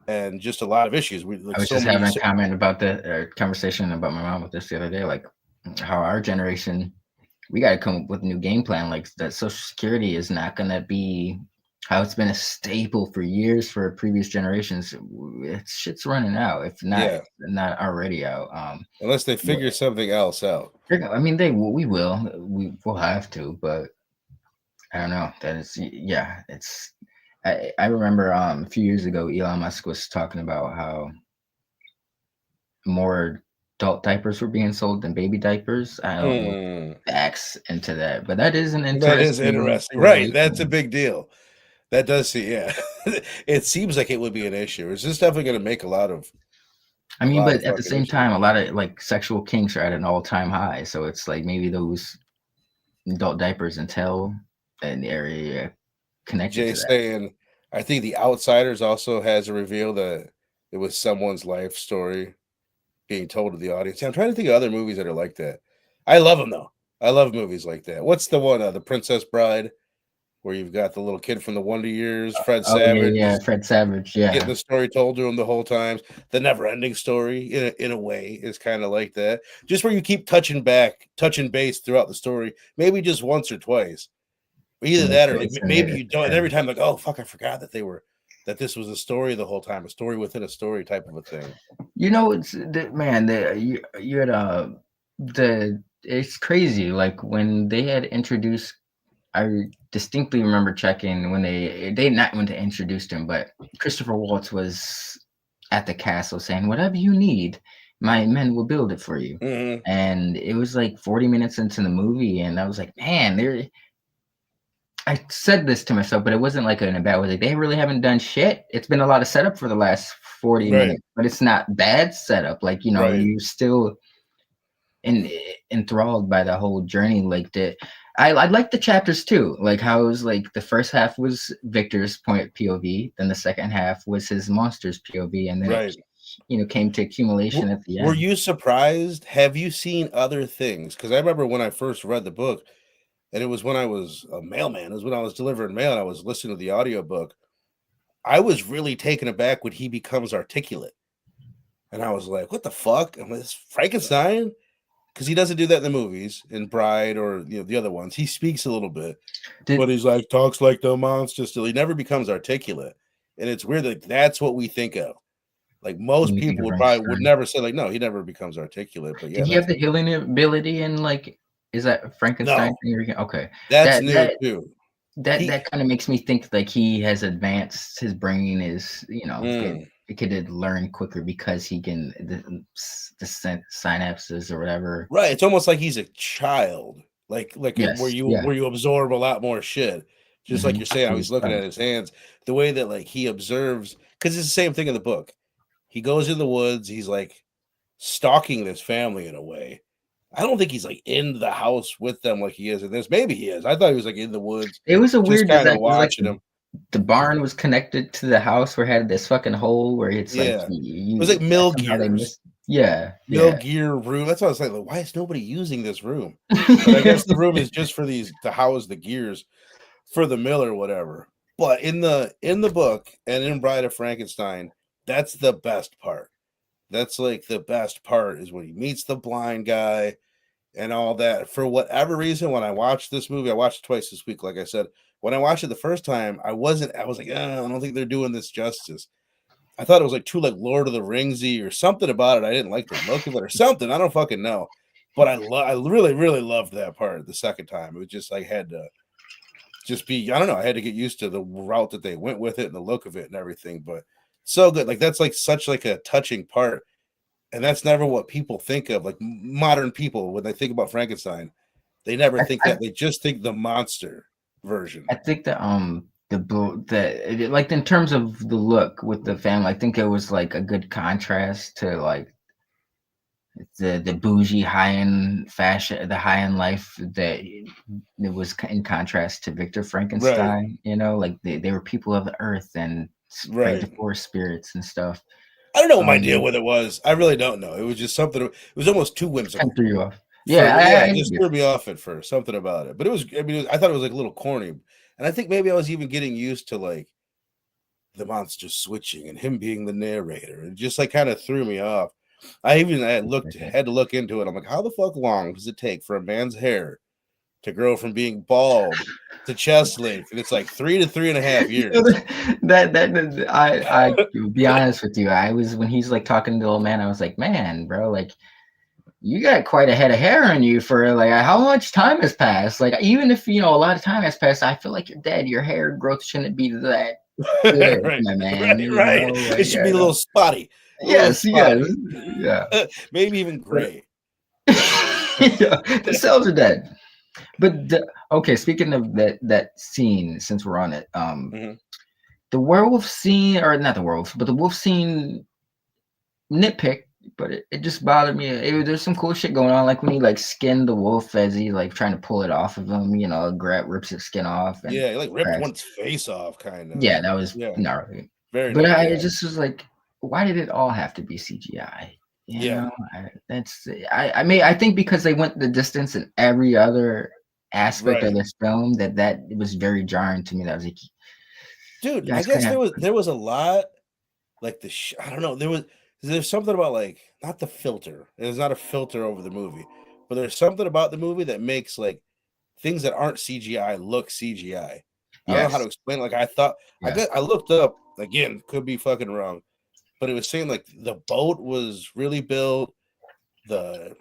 and just a lot of issues. We I like was so just many. having a comment about the conversation about my mom with this the other day, like how our generation, we got to come up with a new game plan. Like that Social Security is not going to be how it's been a staple for years for previous generations. Shit's running out, if not Yeah, not already out. unless they figure something else out. I mean, we will have to, but I don't know. That is, yeah, it's. I remember a few years ago, Elon Musk was talking about how more adult diapers were being sold than baby diapers. I don't know Hmm. facts into that, but that is an That is interesting interesting, right? That's a correlation. big deal. That does see, yeah. It seems like it would be an issue. It's just definitely going to make I a mean, lot of but at the fucking same issues. time, a lot of like sexual kinks are at an all-time high. So it's like maybe those adult diapers entail an area connected Jay to that. saying, I think The Outsiders also has a reveal that it was someone's life story being told to the audience. Yeah, I'm trying to think of other movies that are like that. I love them though. I love movies like that. What's the one, The Princess Bride, where you've got the little kid from the Wonder Years, Fred Oh yeah, Savage, yeah, just Fred Savage, getting yeah. the story told to him the whole time. The never-ending story, in a way, is kind of like that. Just where you keep touching base throughout the story, maybe just once or twice. To Either make that, or sure like it's in maybe there. you don't. And Yeah. every time, like, oh fuck, I forgot that this was a story the whole time, a story within a story type of a thing. You know, it's man, you had it's crazy. Like when they had introduced, I distinctly remember checking when they not when they introduced him, but Christopher Waltz was at the castle saying, "Whatever you need, my men will build it for you." Mm-hmm. And it was like 40 minutes into the movie, and I was like, "Man, they're." I said this to myself, but it wasn't like in a bad way. Like they really haven't done shit. It's been a lot of setup for the last 40 Right, minutes, but it's not bad setup. Like, right. you're still in enthralled by the whole journey. Like I like the chapters too. Like how it was like the first half was Victor's point POV, then the second half was his monster's POV, and then it Right. came to accumulation at the Were end. you surprised? Have you seen other things? Because I remember when I first read the book, and it was when I was a mailman. It was when I was delivering mail, and I was listening to the audiobook. I was really taken aback when he becomes articulate, and I was like, "What the fuck? Am I this Frankenstein?" Because he doesn't do that in the movies, in Bride or the other ones. He speaks a little bit, but Did he's like talks like the monster. Still, he never becomes articulate, and it's weird that that's what we think of. Like most when you think people of would Frankenstein? never say like, no, he never becomes articulate. But yeah, Did he that's have the healing ability and like is that Frankenstein no, thing? Okay. that's That new that too. that He kind of makes me think like he has advanced his brain is mm, it could learn quicker because he can the synapses or whatever. right. It's almost like he's a child, where Yes, yeah. you absorb a lot more shit. Just like Hmm. you're saying, how He's he's looking at his hands, the way that like he observes, because it's the same thing in the book. He goes in the woods. He's like stalking this family in a way. I don't think he's like in the house with them like he is in this. Maybe he is. I thought he was like in the woods, It was a just weird kind of design. It was like watching them. the barn was connected to the house where it had this fucking hole where it's like Yeah, it was like you mill somehow they gears. missed. Yeah, Mill yeah. gear room. That's what I was like, why is nobody using this room? But I guess the room is just for these to house the gears for the mill or whatever. But in the book and in Bride of Frankenstein, that's the best part. That's like the best part is when he meets the blind guy and all that. For whatever reason, when I watched this movie, I watched it twice this week, like I said. When I watched it the first time, I was like, I don't think they're doing this justice. I thought it was like too like Lord of the Ringsy or something about it. I didn't like the look of it or something. I don't fucking know. But I really, really loved that part the second time. It was just I had to just be, I don't know, I had to get used to the route that they went with it and the look of it and everything. But so good. Like that's like such like a touching part. And that's never what people think of, like modern people when they think about Frankenstein. They never I, think I that. They just think the monster version. I think like in terms of the look with the family, I think it was like a good contrast to like the bougie high end fashion, the high end life that it was in contrast to Victor Right. Frankenstein. Like they were people of the earth and prayed to Right. forest spirits and stuff. I don't know what my deal Um, with it was. I really don't know. It was just something. It was almost too kind of whimsical threw you off. for Yeah, me. Yeah, it I just get threw me off at first. Something about it, but it was. I mean, I thought it was like a little corny, and I think maybe I was even getting used to like the monster switching and him being the narrator. It just like kind of threw me off. it. Had to look into it. I'm like, how the fuck long does it take for a man's hair to grow from being bald to chest length? And it's like 3 to 3.5 years. I to be honest with you, I was when he's like talking to the old man, I was like, man, bro, like you got quite a head of hair on you for like how much time has passed. Like even if a lot of time has passed, I feel like you're dead. Your hair growth shouldn't be that good, Right, my man. right. It Like should be a little spotty, a little yes, yes, spotty, yeah. maybe even But gray. yeah, the cells are dead. But okay, speaking of that scene, since we're on it, Mhm. the werewolf scene, or not the werewolf, but the wolf scene nitpick, but it just bothered me. There's some cool shit going on, like when he like skinned the wolf as he like trying to pull it off of him, rips his skin off and Yeah, he like ripped cracks. one's face off, kind of. Yeah, that was Yeah, gnarly. very But nice. I Yeah, just was like, why did it all have to be CGI? You Yeah, know, I mean, I think because they went the distance in every other aspect of right. this film, that it was very jarring to me. That I was like, Dude, you I guys guess couldn't have. there was a lot like I don't know, there's something about like not the filter. There's not a filter over the movie, but there's something about the movie that makes like things that aren't CGI look CGI. I don't know how to Yes, explain it. Like I thought yeah, I looked up again, could be fucking wrong, but it was saying like the boat was really built, the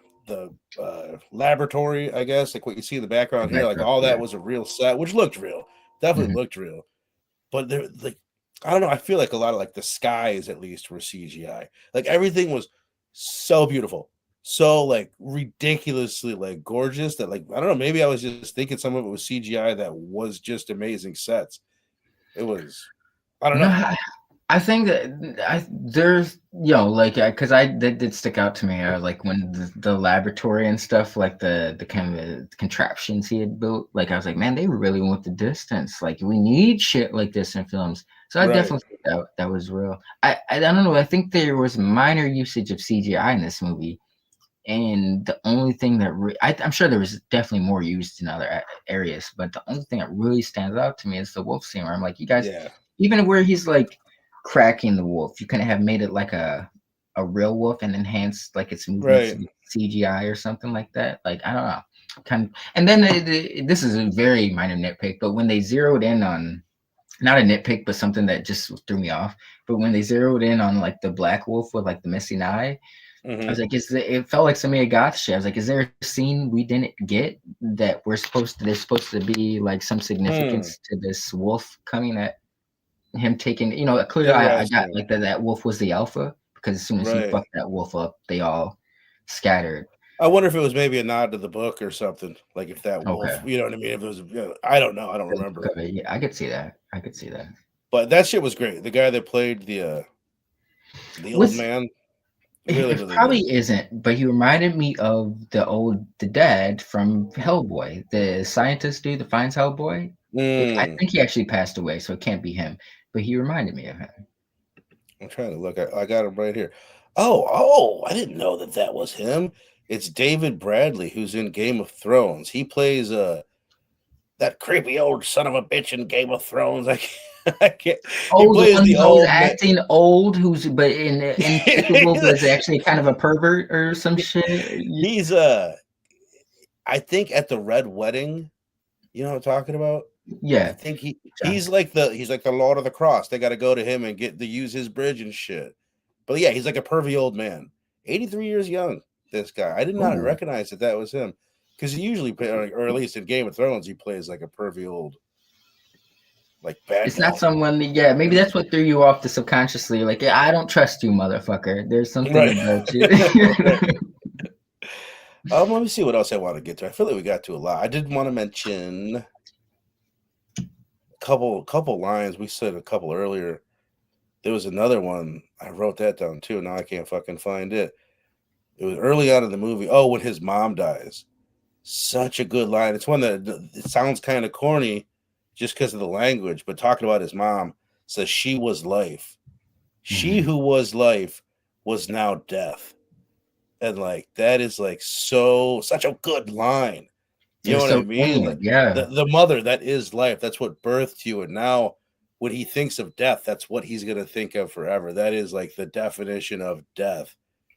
laboratory, I guess, like what you see in the the background here, like backdrop, all that yeah. was a real set, which looked real. Definitely Mhm. looked real. But there like I don't know, I feel like a lot of like the skies at least were CGI. Like everything was so beautiful. So like ridiculously like gorgeous that like I don't know, maybe I was just thinking some of it was CGI that was just amazing sets. It was I don't No, know. I think that there's like because I that did stick out to me. Like when the laboratory and stuff, like the kind of contraptions he had built. Like I was like, man, they really went the distance. Like we need shit like this in films. So I Right. definitely think that was real. I don't know. I think there was minor usage of CGI in this movie, and the only thing that I'm sure there was definitely more used in other areas, but the only thing that really stands out to me is the wolf scene where I'm like, you guys, Yeah. even where he's like cracking the wolf, you couldn't have made it like a real wolf and enhanced like its movements Right. with CGI or something like that. Like I don't know, kind of. And then this is a very minor nitpick, but when they zeroed in on, not a nitpick, but something that just threw me off. But when they zeroed in on like the black wolf with like the missing eye, I was Hmm. like, it felt like some Mia Goth shit. I was like, is there a scene we didn't get that there's supposed to be like some Hmm. significance to this wolf coming at him taking, clearly I got Interesting. like that wolf was the alpha because as soon as he Right. fucked that wolf up, they all scattered. I wonder if it was maybe a nod to the book or something. Like if that wolf, Okay. you know what I mean? If it was, I don't know. I don't The remember. look of it, yeah, I could see that. I could see that. But that shit was great. The guy that played the old Was man, really, it really probably good. isn't, but he reminded me of the dad from Hellboy, the scientist dude that finds Hellboy. I Mm, think he actually passed away, so it can't be him. But he reminded me of him. I'm trying to look. I got him right here. Oh, I didn't know that that was him. It's David Bradley, who's in Game of Thrones. He plays that creepy old son of a bitch in Game of Thrones. I can't. He Oh, the plays one the who's always old man. acting old, who's but incapable, but is actually kind of a pervert or some shit. He's I think at the Red Wedding. You know what I'm talking about? I Yeah. think John. he's like the Lord of the Cross. They got to go to him and get to use his bridge and shit. But yeah, he's like a pervy old man, 83 years young. This guy, I did not Ooh. recognize that that was him because he usually play, or at least in Game of Thrones, he plays like a pervy old like bad It's not guy. someone, yeah, maybe that's what threw you off the subconsciously. Like, yeah, I don't trust you, motherfucker. There's something Right, about you. right. Let me see what else I want to get to. I feel like we got to a lot. I did want to mention a couple lines we said a couple earlier. There was another one. I wrote that down too. Now I can't fucking find it. It was early on in the movie. Oh, when his mom dies. Such a good line. It's one that it sounds kind of corny just because of the language, but talking about his mom says she was life. She Mhm. who was life was now death. And like that is like such a good line. It You know was what I so mean? Like poignant. Yeah. the mother that is life. That's what birthed you. And now when he thinks of death, that's what he's gonna think of forever. That is like the definition of death.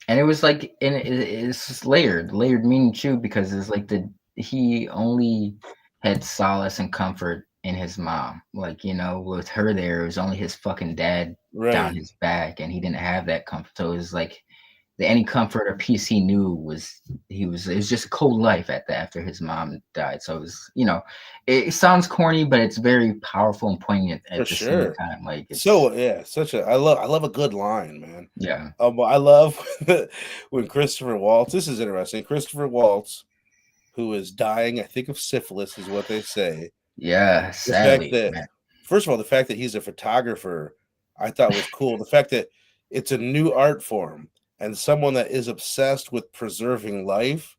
And it was like, and it's just layered meaning too, because it's like he only had solace and comfort in his mom. Like, with her there, it was only his fucking dad down Right. his back, and he didn't have that comfort. So it was like the any comfort or peace he knew it was just a cold life after his mom died. So it was, it sounds corny, but it's very powerful and poignant For at the same sure. time. Like it's So yeah, such a I love a good line, man. yeah. I love when Christopher Waltz. This is interesting. Christopher Waltz, who is dying, I think of syphilis, is what they say. Yeah, The fact sadly, that, man. first of all, the fact that he's a photographer, I thought was cool. The fact that it's a new art form and someone that is obsessed with preserving life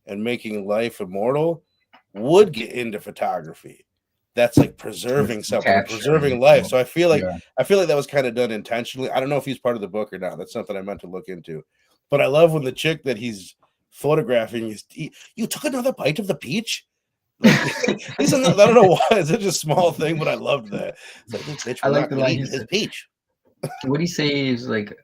and making life immortal would get into photography. That's like With preserving something and capturing preserving life. well, So yeah. I feel like that was kind of done intentionally. I don't know if he's part of the book or not. That's something I meant to look into. But I love when the chick that he's photographing is, you took another bite of the peach? Like, he's I don't know why it's such a small thing, but I loved that. It's like, this bitch I will like not the be line he eating his said. peach. What do you say is like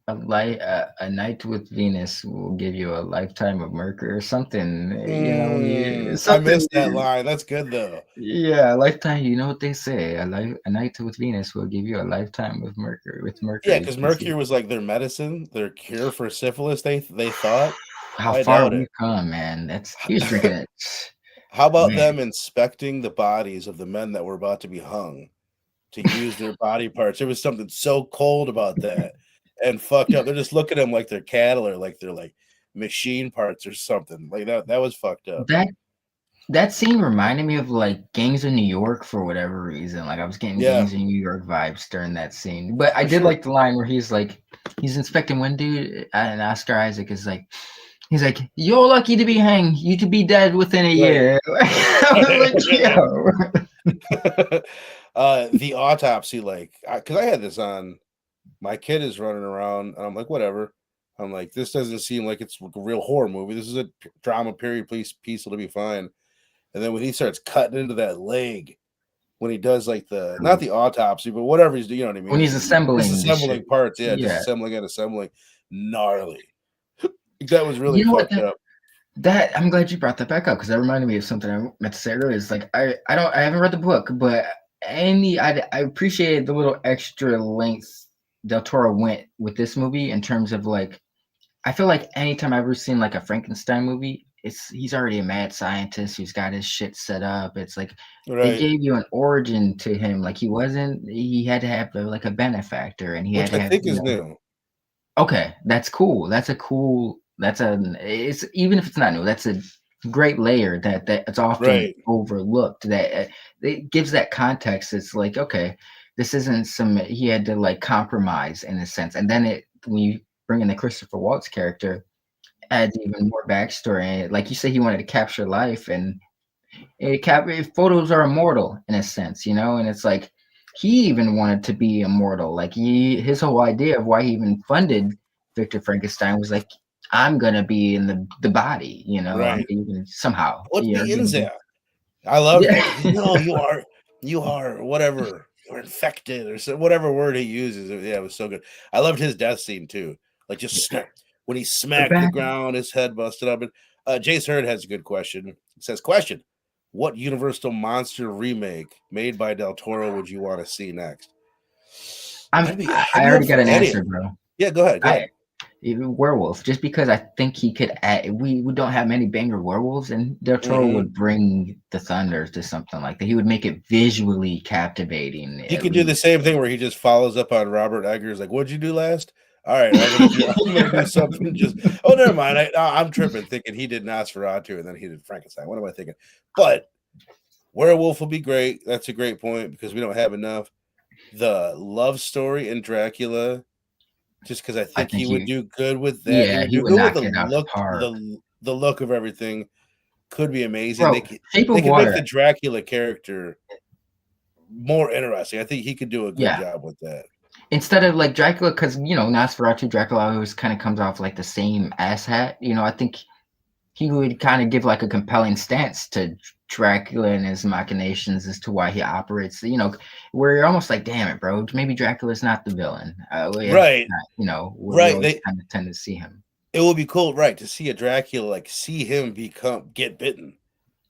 a night with Venus will give you a lifetime of Mercury or something, I something. missed that line. That's good though. Yeah, a lifetime. You know what they say? A night with Venus will give you a lifetime with Mercury. With Yeah, Mercury, because you see Mercury was like their medicine, their cure for syphilis. They thought. how I far doubt we've it. come, man. That's he was drinking it, How about man. them inspecting the bodies of the men that were about to be hung to use their body parts? There was something so cold about that and fucked up. They're just looking at them like they're cattle or like they're like machine parts or something. Like that was fucked up. That that scene reminded me of like Gangs of New York for whatever reason. Like I was getting Yeah, Gangs of New York vibes during that scene. But I for did sure. like the line where he's inspecting one dude, and Oscar Isaac is like, he's like, "You're lucky to be hanged. You could be dead within a Right. year." I was like, "Yo." The autopsy, like, because I had this on. My kid is running around, and I'm like, whatever. I'm like, this doesn't seem like it's a real horror movie. This is a drama period piece. It'll be fine. And then when he starts cutting into that leg, when he does like the not the autopsy, but whatever he's doing, you know what I When mean? he's assembling the shit. Disassembling parts, yeah, Yeah. disassembling and assembling, gnarly. That was really You know what? fucked up. That I'm glad you brought that back up because that reminded me of something I meant to say earlier. Is like I haven't read the book, but I appreciated the little extra length Del Toro went with this movie in terms of like I feel like anytime I've ever seen like a Frankenstein movie, it's he's already a mad scientist who's got his shit set up. It's like they Right. gave you an origin to him. Like he had to have like a benefactor and he had Which to I have think is new. okay, that's cool. That's it's even if it's not new, that's a great layer that it's often Right. overlooked. That it gives that context. It's like, okay, this isn't some he had to like compromise in a sense. And then it when you bring in the Christopher Waltz character, adds even more backstory. And like you say, he wanted to capture life and photos are immortal in a sense, and it's like he even wanted to be immortal. Like his whole idea of why he even funded Victor Frankenstein was like, I'm gonna be in the body, I'm Right. even somehow, Put me in gonna be there. I loved yeah. that. No, you are whatever. You're infected or so, whatever word he uses. Yeah, it was so good. I loved his death scene too. Like just when he The smacked the back. ground, his head busted up. And Jace Hurd has a good question. It says, "Question: What Universal monster remake made by Del Toro would you want to see next?" I'd I be up already got for an any. answer, bro. Yeah, go ahead. Go I ahead. even werewolf, just because I think he could add. We don't have many banger werewolves, and Del Toro Hmm. would bring the thunder to something like that. He would make it visually captivating, He at could do the least. same thing where he just follows up on Robert Eggers, like, "What'd you do last?" All right, I'm gonna do something. Just oh, never mind. I'm tripping, thinking he did Nosferatu and then he did Frankenstein. What am I thinking? But werewolf will be great. That's a great point because we don't have enough. The love story in Dracula, just because I I think think he would do good with that. He yeah, would he do would good with knock the it out the look. park, The look of everything could be amazing. bro. Shape They of could make Water, the Dracula character more interesting. I think he could do a good yeah. job with that. Instead of like Dracula, because Nosferatu, Dracula always kind of comes off like the same asshat. I think he would kind of give like a compelling stance to Dracula and his machinations as to why he operates. Where you're almost like, damn it, bro, maybe Dracula's not the villain. If Right. not, where we Right. always kind of tend to see him. It will be cool, right, to see a Dracula, like see him get bitten.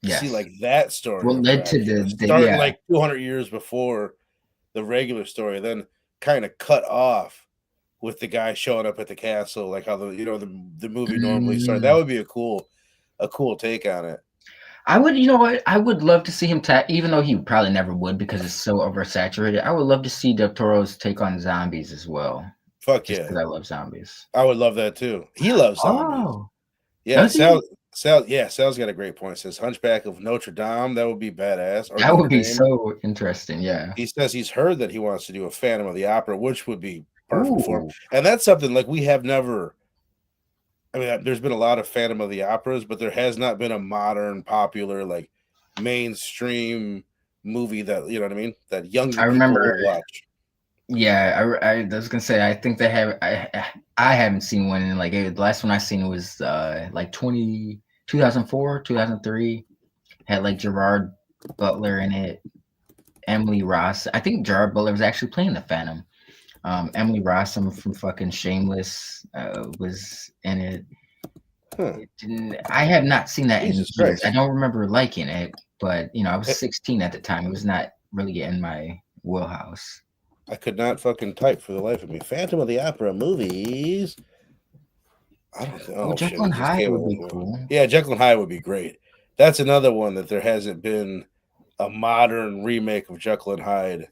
See Yes. like that story What of led to Dracula, the starting yeah. like 200 years before the regular story, then kind of cut off with the guy showing up at the castle, like how the movie normally started. That Mm. would be a cool take on it. I would, you know what? I would love to see him even though he probably never would because it's so oversaturated. I would love to see Del Toro's take on zombies as well, Fuck just yeah, because I love zombies. I would love that too. He loves zombies. Oh, Yeah, does he? Sal's got a great point. Says Hunchback of Notre Dame, that would be badass, or That Notre would be Dame. so interesting. Yeah. He says he's heard that he wants to do a Phantom of the Opera, which would be perfect for him. Ooh, And that's something like we have never. I mean, there's been a lot of Phantom of the Operas, but there has not been a modern, popular, like mainstream movie that you know what I mean that I younger people remember. will watch. Yeah, I was gonna say I think they have. I haven't seen one in like the last one I seen was like 2004, 2003. Had like Gerard Butler in it, Emily Ross. I think Gerard Butler was actually playing the Phantom. Emily Rossum from fucking Shameless was in it. Huh. I have not seen that in Jesus years. I Christ. don't remember liking it, but I was Eh, 16 at the time. It was not really in my wheelhouse. I could not fucking type for the life of me. Phantom of the Opera movies. I don't think. Oh, Oh shit! Jekyll It and just Hyde came would be over. cool. Yeah, Jekyll and Hyde would be great. That's another one that there hasn't been a modern remake of Jekyll and Hyde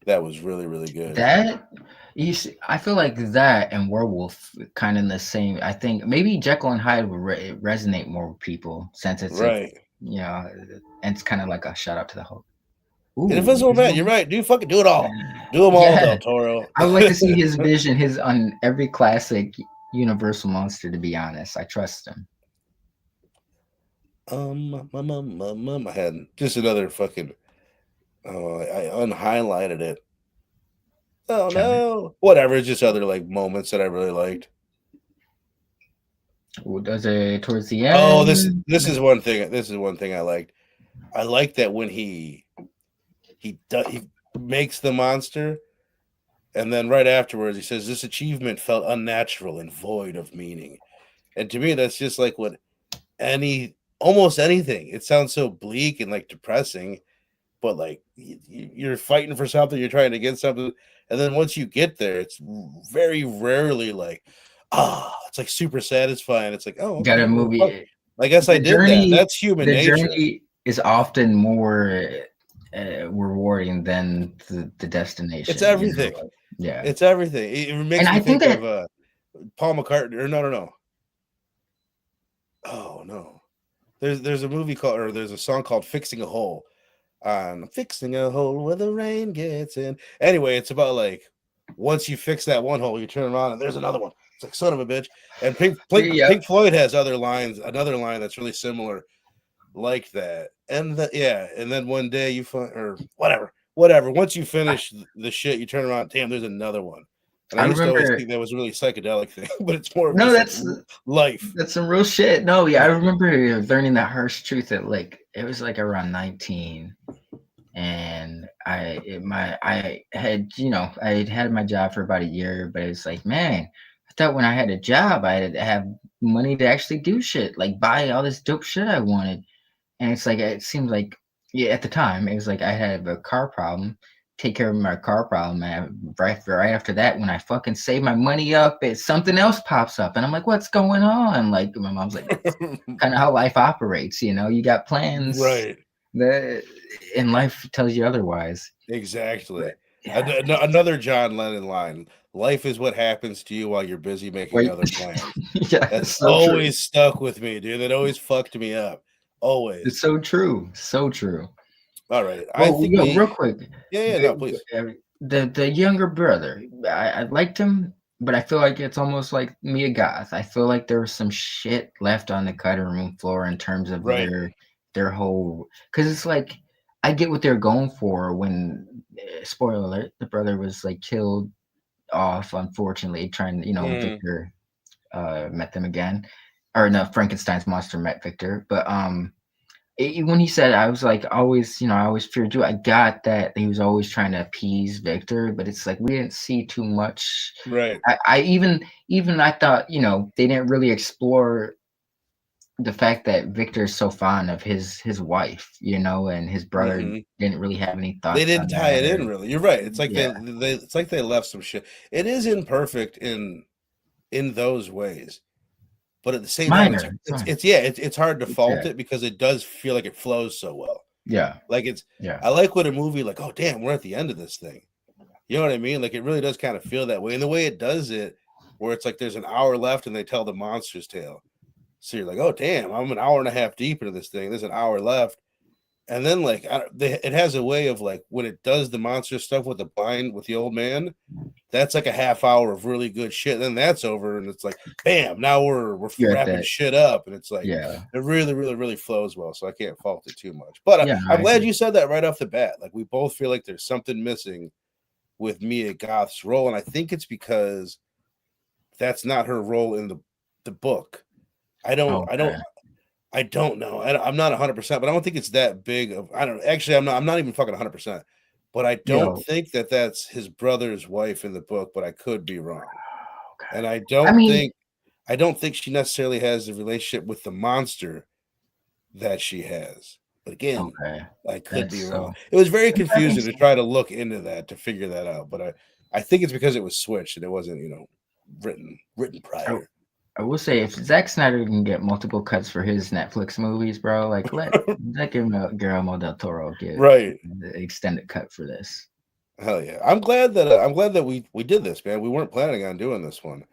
that was really really good. That you see, I feel like that and Werewolf kind of in the same. I think maybe Jekyll and Hyde would resonate more with people since it's a Right. and it's kind of like a shout out to the whole. Invisible Man. You're right. Do fucking do it all. Do them all, Yeah, Del Toro. I would like to see his vision, his on every classic Universal monster. To be honest, I trust him. I had just another fucking. Oh, I unhighlighted it. Oh no! Whatever. It's just other like moments that I really liked. Does it towards the Oh, end? this is one thing. This is one thing I liked. I like that when he makes the monster, and then right afterwards he says this achievement felt unnatural and void of meaning. And to me, that's just like what almost anything. It sounds so bleak and like depressing, but like you're fighting for something, you're trying to get something, and then once you get there, it's very rarely like it's like super satisfying. It's like, oh, Got a okay, well, fuck, movie. I guess I The did that. journey, That's human the nature. journey is often more rewarding than the It's destination. everything. Like, yeah, It's everything. It and makes me I think think of that Paul McCartney. Or no. Oh no. There's a movie called or there's a song called "Fixing a Hole." On fixing a hole where the rain gets in. Anyway, it's about like once you fix that one hole, you turn around and there's another one. It's like son of a bitch. And yeah, Pink Floyd has other lines, another line that's really similar like that. And and then one day you find or whatever. Once you finish the shit, you turn around, damn, there's another one. And I I used to always remember. think that was a really psychedelic thing, but it's more of No, just like that's life. that's some real shit. No, yeah, I remember learning that harsh truth at like it was like around 19, and I had I had my job for about a year, but it's like, man, I thought when I had a job I'd have money to actually do shit, like buy all this dope shit I wanted. And it's like it seemed like yeah, at the time it was like I had a car problem, take care of my car problem, and right after that, when I fucking save my money up, something else pops up, and I'm like, what's going on? Like my mom's like, that's kind of how life operates. You got plans Right. that, and life tells you otherwise. Exactly. But yeah, Another John Lennon line. Life is what happens to you while you're busy making wait, other plans. yeah, That's it's so true. always stuck with me, dude. That always fucked me up. It's Always. so true. So true. All right. I Well, think real we. quick, Yeah, no, please. the younger brother, I liked him, but I feel like it's almost like Mia Goth. I feel like there was some shit left on the cutting room floor in terms of Right. their whole. Because it's like I get what they're going for when, spoiler alert, the brother was like killed off. Unfortunately, trying Mm, Victor met them again, or no, Frankenstein's monster met Victor, but when he said, I was like, always, I always feared you. I got that he was always trying to appease Victor, but it's like we didn't see too much. right. I even I thought, they didn't really explore the fact that Victor is so fond of his wife, and his brother Hmm. didn't really have any They thoughts didn't on tie that. it Or in really. You're right. It's like yeah, it's like they left some shit. It is imperfect in those ways. But at the same time, minor. It's minor. it's hard to Yeah, fault it because it does feel like it flows so well. yeah, Like yeah. I like when a movie like, oh damn, we're at the end of this thing. You know what I mean? Like it really does kind of feel that way. And the way it does it, where it's like there's an hour left and they tell the monster's tale. So you're like, oh damn, I'm an hour and a half deep into this thing. There's an hour left. And then like it has a way of like when it does the monster stuff with the old man, that's like a half hour of really good shit. Then that's over, and it's like, bam! Now we're You're at wrapping that. shit up, and it's like Yeah, it really, really, really flows well. So I can't fault it too much. But yeah. I'm I glad agree. you said that right off the bat. Like we both feel like there's something missing with Mia Goth's role, and I think it's because that's not her role in the book. I don't Okay. know. I'm not 100%, but I don't think it's that big of. I don't actually. I'm not even fucking 100%. But I don't Yo. think that that's his brother's wife in the book. But I could be wrong, and Okay. I mean, I don't think she necessarily has the relationship with the monster that she has. But again, okay. I could That's be wrong. so. It was very I'm trying to confusing to think. try to look into that to figure that out. But I think it's because it was switched and it wasn't written I, prior. I will say, if Zack Snyder can get multiple cuts for his Netflix movies, bro, like let Guillermo del Toro get Right. the extended cut for this. Hell yeah. I'm glad that we did this, man. We weren't planning on doing this one,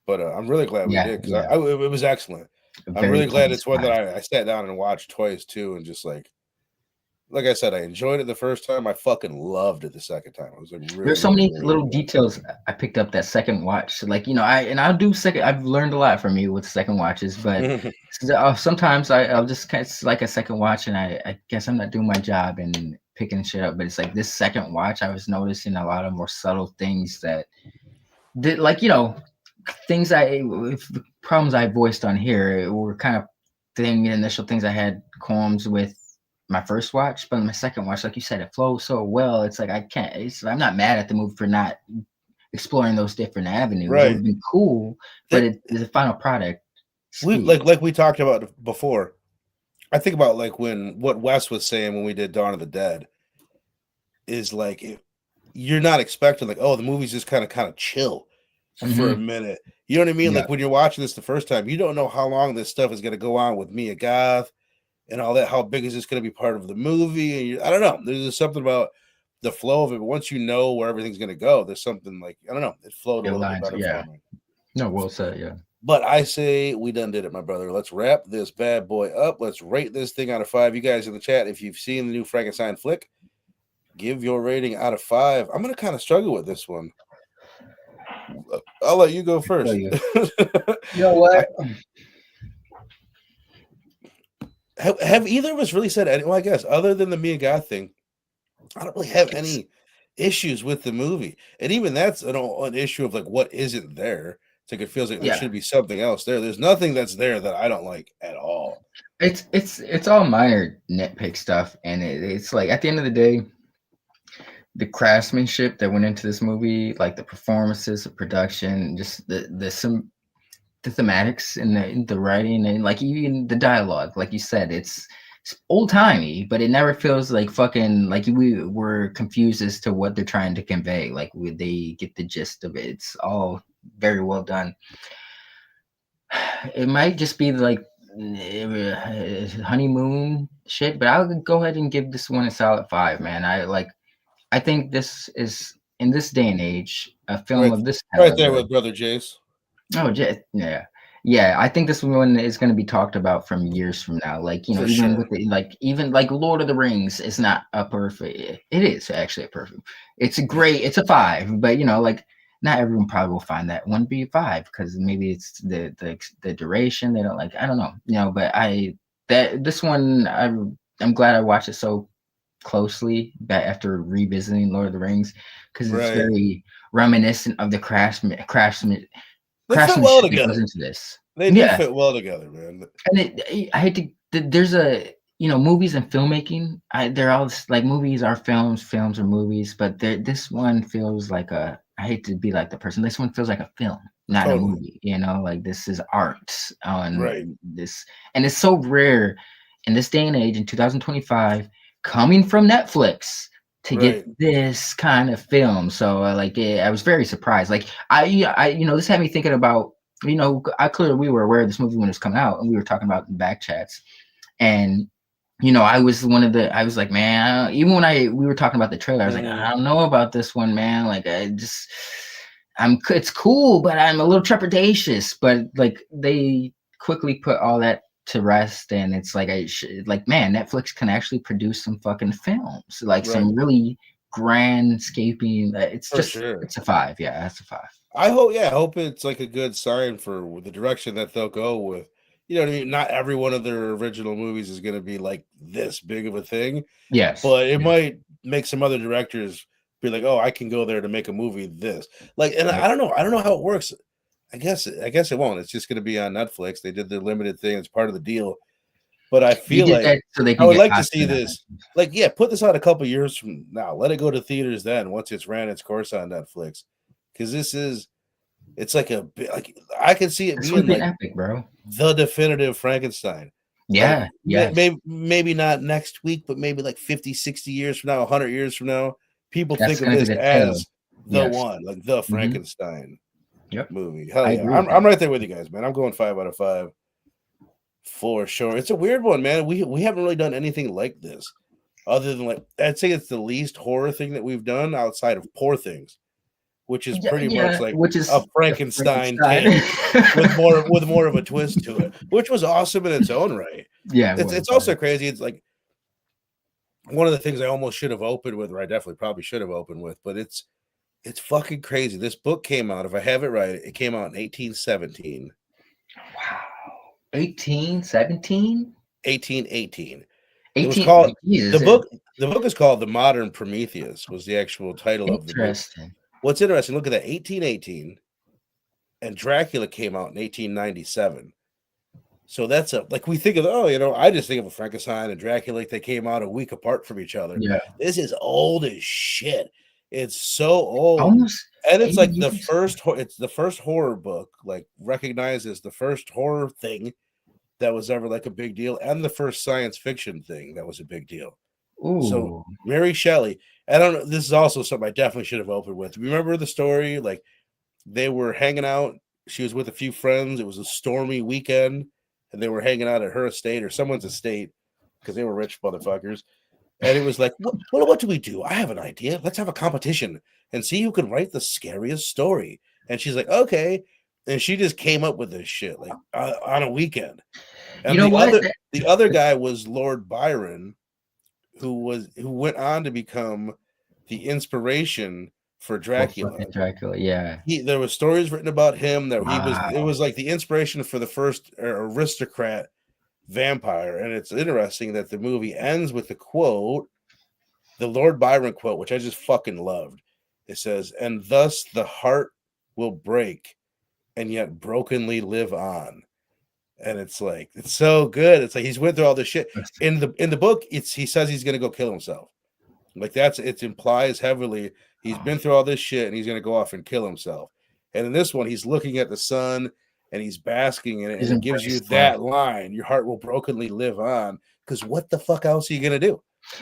but I'm really glad we Yeah, did because yeah. it was excellent. A I'm very really glad pleasant it's one that surprise. I sat down and watched twice too, and just like I said, I enjoyed it the first time. I fucking loved it the second time. I was like There's really, so really, many really little into details I picked up that second watch. Like, I'll do second. I've learned a lot from you with second watches, but it. sometimes I'll just kind of, it's like a second watch, and I guess I'm not doing my job and picking shit up. But it's like this second watch, I was noticing a lot of more subtle things that did, like, things if the problems I voiced on here were kind of initial things I had qualms with my first watch, but my second watch, like you said, it flows so well. It's like I can't. I'm not mad at the movie for not exploring those different avenues. It would Right. have been cool, but the final product We squeezed. like we talked about before. I think about like when what Wes was saying when we did Dawn of the Dead is like you're not expecting like, oh, the movie's just kind of chill for a Hmm. minute. You know what I mean? Yeah, Like when you're watching this the first time, you don't know how long this stuff is going to go on with Mia Goth and all that. How big is this going to be part of the movie? And I don't know. There's just something about the flow of it. But once you know where everything's going to go, there's something like I don't know. It flowed a it little bit lines. better for Yeah, me. no, well said. Yeah. But I say we done did it, my brother. Let's wrap this bad boy up. Let's rate this thing out of 5. You guys in the chat, if you've seen the new Frankenstein flick, give your rating out of 5. I'm gonna kind of struggle with this one. I'll let you go Tell first. you. You know what? Have either of us really said any? Well, I guess other than the Mia Goth thing, I don't really have It's any issues with the movie, and even that's an issue of like what isn't there. It's like it feels like there yeah. should be something else there. There's nothing that's there that I don't like at all. It's all minor nitpick stuff, and it's like at the end of the day, the craftsmanship that went into this movie, like the performances, the production, just the thematics and the writing, and like even the dialogue, like you said, it's old timey, but it never feels like fucking like we were confused as to what they're trying to convey. Like they get the gist of it. It's all very well done. It might just be like honeymoon shit, but I'll go ahead and give this one a solid 5, man. I think this is, in this day and age, a film Right, of this right there caliber. with brother Jace. Oh, yeah, yeah. I think this one is going to be talked about from years from now. Like, For even sure. with even like Lord of the Rings is not a perfect. It is actually a perfect. It's a great. It's a 5, but like not everyone probably will find that one be a 5 because maybe it's the duration they don't like. I don't know. But this one I'm glad I watched it so closely back after revisiting Lord of the Rings because it's Right. very reminiscent of the They fit well craftsmanship that goes together. into this. They do Yeah, fit well together, man. and I hate to. There's a movies and filmmaking. They're all like movies are films, films are movies, but this one feels like a. I hate to be like the person. This one feels like a film, not a Totally. movie. Like this is art Right. on this, and it's so rare in this day and age in 2025, coming from Netflix to get Right. this kind of film. So I was very surprised. Like this had me thinking about I clearly we were aware of this movie when it was coming out, and we were talking about in back chats. And I was I was like, man, even when we were talking about the trailer, I was like, I don't know about this one, man. Like, it's cool, but I'm a little trepidatious. But like, they quickly put all that to rest, and it's like, man, Netflix can actually produce some fucking films, like Right. some really grandscaping. For sure. It's a 5. Yeah, that's a 5. I hope it's like a good sign for the direction that they'll go with. You know what I mean? Not every one of their original movies is going to be like this big of a thing, Yes. but it might make some other directors be like, oh, I can go there to make a movie. This like, and I don't know how it works. I guess it won't. It's just going to be on Netflix. They did the limited thing. It's part of the deal. But I They feel did like that so they I can would get like to see content out of this. Like, yeah, put this out a couple years from now. Let it go to theaters then once it's ran its course on Netflix, because it's like like I can see it This would being be an like epic, bro. the definitive Frankenstein. Like Yeah, yes. maybe not next week, but maybe like 50, 60 years from now, 100 years from now, people That's think of gonna be this the tale. as the Yes. one, like the hmm Frankenstein Yep. movie. Hell I yeah. agree with I'm that. right there with you guys, man. I'm going 5 out of 5 for sure. It's a weird one, man. We haven't really done anything like this. Other than like I'd say it's the least horror thing that we've done outside of Poor Things, which is Yeah, pretty much yeah, like which a is the Frankenstein Frankenstein. tale with more of a twist to it, which was awesome in its own right. Yeah, it was. It's also crazy. It's like one of the things I almost should have opened with, or I definitely probably should have opened with, but it's fucking crazy. This book came out, if I have it right, it came out in 1817. Wow. 1817? 1818. It was 18. called Jesus. the book is called The Modern Prometheus, was the actual title of the book. Interesting. What's interesting, look at that, 1818, and Dracula came out in 1897. So that's like we think of, oh, I just think of a Frankenstein and Dracula like they came out a week apart from each other. Yeah. This is old as shit. It's so old. Almost And it's 80 like years. it's the first horror book, like recognized as the first horror thing that was ever like a big deal, and the first science fiction thing that was a big deal. So Ooh. Mary Shelley, I don't know. This is also something I definitely should have opened with. Remember the story? Like they were hanging out. She was with a few friends. It was a stormy weekend, and they were hanging out at her estate or someone's estate because they were rich motherfuckers. And it was like, what do we do? I have an idea. Let's have a competition and see who can write the scariest story. And she's like, okay. And she just came up with this shit like on a weekend. You And know what? the other guy was Lord Byron, who went on to become the inspiration for Dracula. Dracula, yeah. There was stories written about him that Wow. it was like the inspiration for the first aristocrat vampire. And it's interesting that the movie ends with the quote, the Lord Byron quote, which I just fucking loved. It says, "And thus the heart will break and yet brokenly live on." And it's like, it's so good. It's like he's went through all this shit. In the book, he says he's gonna go kill himself. Like it implies heavily he's been through all this shit and he's gonna go off and kill himself. And in this one, he's looking at the sun and he's basking in it, and it gives you that line: "Your heart will brokenly live on." Because what the fuck else are you gonna do?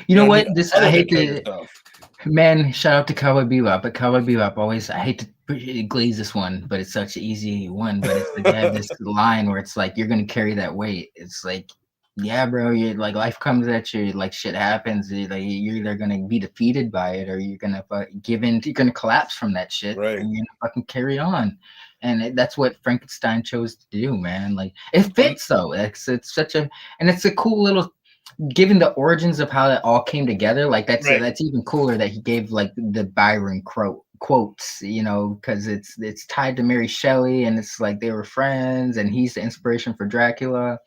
You know what? Other I than hate kill to, yourself. man. Shout out to Cowboy Bebop, but Cowboy Bebop always. I hate to glaze this one, but it's such an easy one. But it's like they have this line where it's like you're gonna carry that weight. It's like, yeah, bro. You're like life comes at you, like shit happens. Like you're either gonna be defeated by it, or you're gonna give in. You're gonna collapse from that shit, Right. and you're gonna fucking carry on. And that's what Frankenstein chose to do, man. Like it fits though. It's such a, and it's a cool little, given the origins of how it all came together. Like that's even cooler that he gave like the Byron quotes, because it's tied to Mary Shelley, and it's like they were friends, and he's the inspiration for Dracula.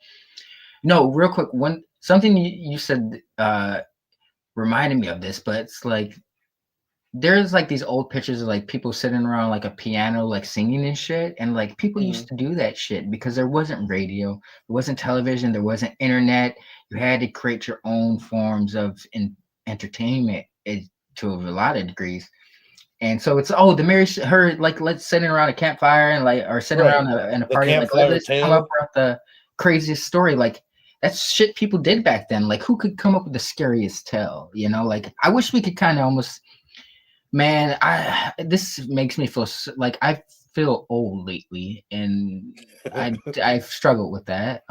No, real quick, something you said reminded me of this, but it's like there's like these old pictures of like people sitting around like a piano like singing and shit, and like people used to do that shit because there wasn't radio, there wasn't television, there wasn't internet. You had to create your own forms of entertainment to a lot of degrees. And so it's her like let's sitting around a campfire and like or sitting around in a party, like let's come up with the craziest story. Like that's shit people did back then. Like who could come up with the scariest tale? Like I wish we could kind of almost, man, this makes me feel like I feel old lately, and I've struggled with that.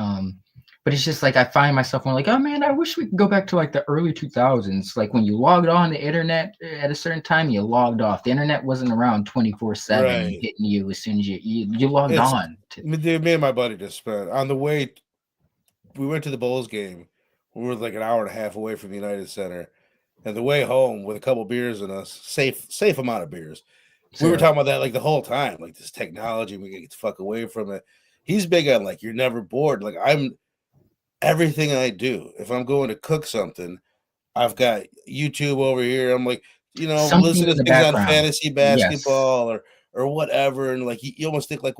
But it's just like I find myself like, oh man, I wish we could go back to like the early 2000s, like when you logged on the internet at a certain time, you logged off. The internet wasn't around 24/7 hitting you as soon as you logged on. Me and my buddy just spent on the way. We went to the Bulls game. We were like an hour and a half away from the United Center. And the way home with a couple beers in us, safe amount of beers. We were talking about that like the whole time, like this technology, we can get the fuck away from it. He's big on like you're never bored. Like everything I do, if I'm going to cook something, I've got YouTube over here. I'm like, something listen in to the things on background. fantasy Yes. basketball or whatever, and like you almost think like,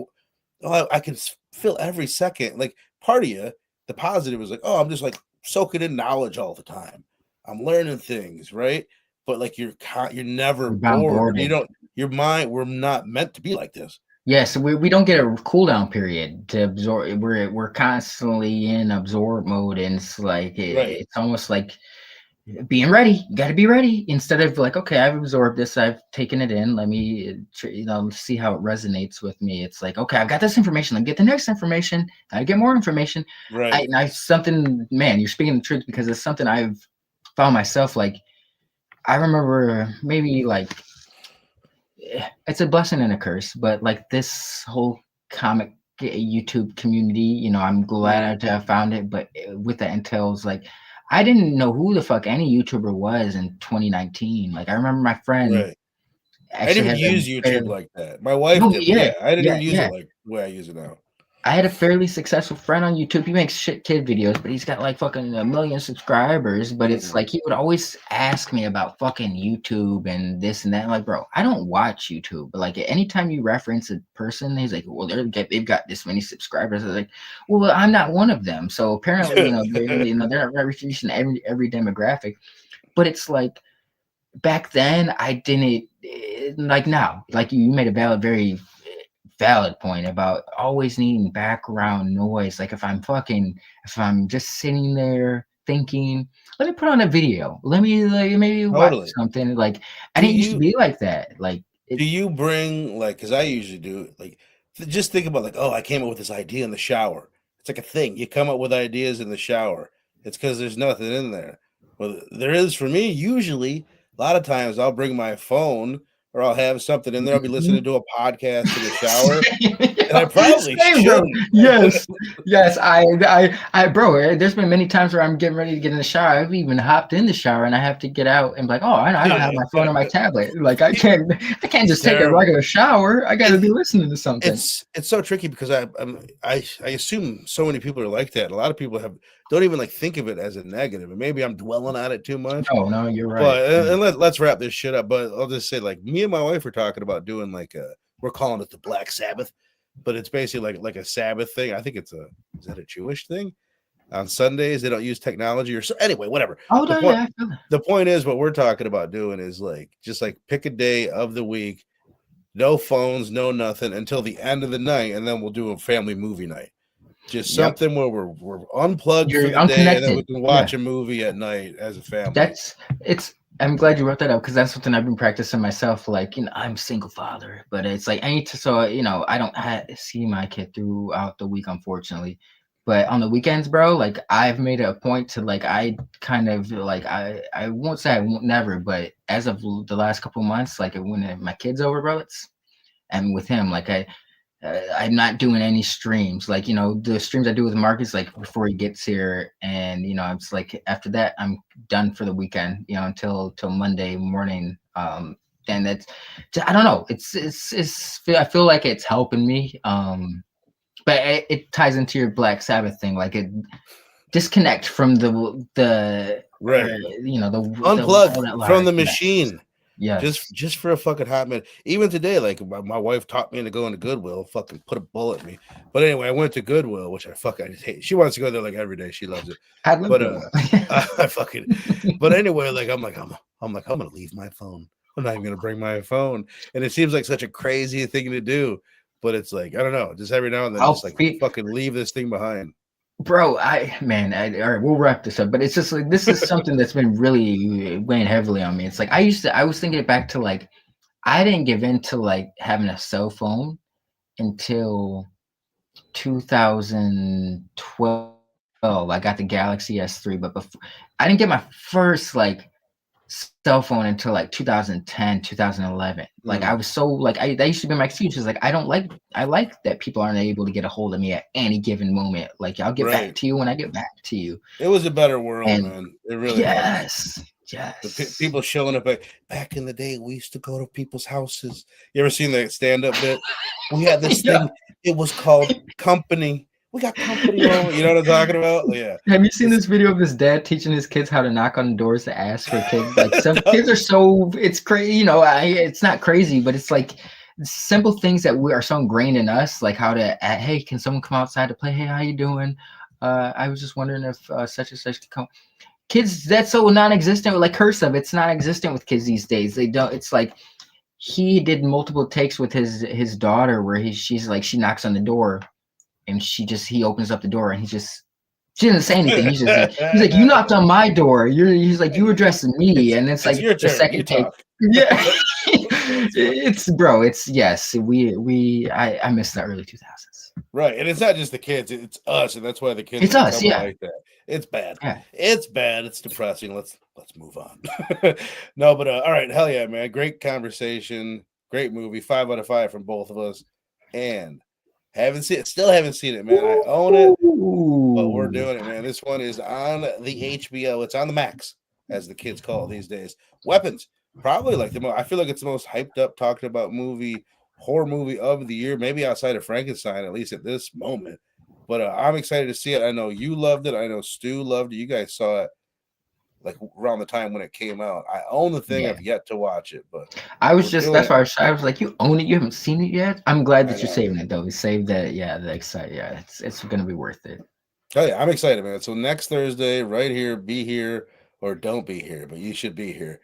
oh, I can feel every second. Like part of you, the positive is like, oh, I'm just like soaking in knowledge all the time. I'm learning things, right? But like you're never You're bored. You bombarded. don't. Your mind. We're not meant to be like this. Yes, we don't get a cool down period to absorb. We're constantly in absorb mode, and it's like Right. it's almost like being ready. You got to be ready instead of like, okay, I've absorbed this, I've taken it in. Let me, see how it resonates with me. It's like, okay, I've got this information. Let me get the next information. I get more information. Right. Something, man, you're speaking the truth because it's something I've found myself like. I remember maybe like it's a blessing and a curse, but like this whole comic YouTube community, I'm glad I found it, but with that entails like I didn't know who the fuck any YouTuber was in 2019. Like I remember my friend Right. I didn't actually even had a use YouTube fairly, like that. My wife no, did, but yeah, yeah, I didn't yeah, even use it yeah. like the way I use it now. I had a fairly successful friend on YouTube. He makes shit kid videos, but he's got like fucking a million subscribers. But it's like he would always ask me about fucking YouTube and this and that. I'm like, bro, I don't watch YouTube. But like anytime you reference a person, he's like, well, they've got this many subscribers. I was like, well, I'm not one of them. So apparently, they're not reaching every demographic. But it's like back then, I didn't like now. Like you made a very valid point about always needing background noise. Like if I'm just sitting there thinking, let me put on a video. Let me like maybe watch Totally. something. Like I Do didn't used to you be like that. Like do it. you bring like because I usually do like just think about like, oh, I came up with this idea in the shower. It's like a thing. You come up with ideas in the shower. It's because there's nothing in there. Well, there is for me. Usually, a lot of times I'll bring my phone or I'll have something in there. I'll be listening to a podcast in the shower, and I probably Same, bro. shouldn't. Yes, yes. Bro. There's been many times where I'm getting ready to get in the shower. I've even hopped in the shower and I have to get out and be like, oh, I don't have my phone or my tablet. Like I can't It's just take a terrible. regular shower. I got to be listening to something. It's so tricky because I assume so many people are like that. A lot of people don't even like think of it as a negative, and maybe I'm dwelling on it too much. No, you're right. But and let's wrap this shit up. But I'll just say, like, me and my wife were talking about doing like we're calling it the Black Sabbath, but it's basically like a Sabbath thing. I think is that a Jewish thing? On Sundays they don't use technology or so. Anyway, whatever. Oh, The no, point yeah, I feel it. the point is what we're talking about doing is like just like pick a day of the week, no phones, no nothing until the end of the night, and then we'll do a family movie night. Just Yep. something where we're unplugged for You're the day, and then we unconnected. can Yeah. watch a movie at night as a family. I'm glad you brought that up because that's something I've been practicing myself. Like, I'm a single father, but it's like I need to, so, I don't see my kid throughout the week, unfortunately. But on the weekends, bro, like I've made it a point to like, I kind of like, I won't say I won't never, but as of the last couple months, like when my kid's over, bro, and with him, like I'm not doing any streams. Like, the streams I do with Marcus, like before he gets here, and it's like after that, I'm done for the weekend. Until Monday morning. And that's, I don't know. I feel like it's helping me. But it ties into your Black Sabbath thing. Like it disconnect from the Right. the Unplug from the yes. machine. Yes. Just for a fucking hot minute. Even today, like my wife taught me to go into Goodwill, fucking put a bullet in me. But anyway, I went to Goodwill, which I just hate. She wants to go there like every day. She loves it. I love But Goodwill. I fucking. But anyway, like I'm gonna leave my phone. I'm not even gonna bring my phone. And it seems like such a crazy thing to do. But it's like, I don't know, just every now and then, just like fucking leave this thing behind. Bro, all right, we'll wrap this up. But it's just like this is something that's been really weighing heavily on me. It's like I was thinking back to like I didn't give in to like having a cell phone until 2012. I got the Galaxy S3, but before I didn't get my first like cell phone until like 2010, 2011. Like I was so like that used to be my excuse. Is like I like that people aren't able to get a hold of me at any given moment. Like I'll get back to you when I get back to you. It was a better world, man. It really was. Yes. People showing up back in the day. We used to go to people's houses. You ever seen that stand-up bit? We had this thing. It was called company. We got company over. You know what I'm talking about? Yeah. Have you seen this video of his dad teaching his kids how to knock on doors to ask for kids? Like some kids are so it's crazy, you know. It's not crazy, but it's like simple things that we are so ingrained in us, like how to, hey, can someone come outside to play? Hey, how you doing? I was just wondering if such and such could come. Kids, that's so non-existent. Like cursive, it's non-existent with kids these days. They don't. It's like he did multiple takes with his daughter where she's like she knocks on the door, and he opens up the door and she doesn't say anything. He's like, you knocked on my door. He's like, you were addressing me, and it's like your the turn. second take. Yeah, it's yes. I miss the early 2000s. Right, and it's not just the kids; it's us, and that's why the kids. It's us, yeah. Like that. It's bad. Yeah. It's bad. It's depressing. Let's move on. No, but all right, hell yeah, man! Great conversation, great movie. 5 out of 5 from both of us, and still haven't seen it, man. I own it, but we're doing it, man. This one is on the HBO. It's on the Max, as the kids call it these days. Weapons, probably like I feel like it's the most hyped up, talked about horror movie of the year, maybe outside of Frankenstein, at least at this moment. But I'm excited to see it. I know you loved it. I know Stu loved it. You guys saw it like around the time when it came out. I own the thing. Yeah. I've yet to watch it, but that's why I was like, you own it. You haven't seen it yet. I'm glad that you're saving it though. We saved that. Yeah, the excited. Yeah, it's gonna be worth it. Oh yeah, I'm excited, man. So next Thursday, right here, be here or don't be here, but you should be here.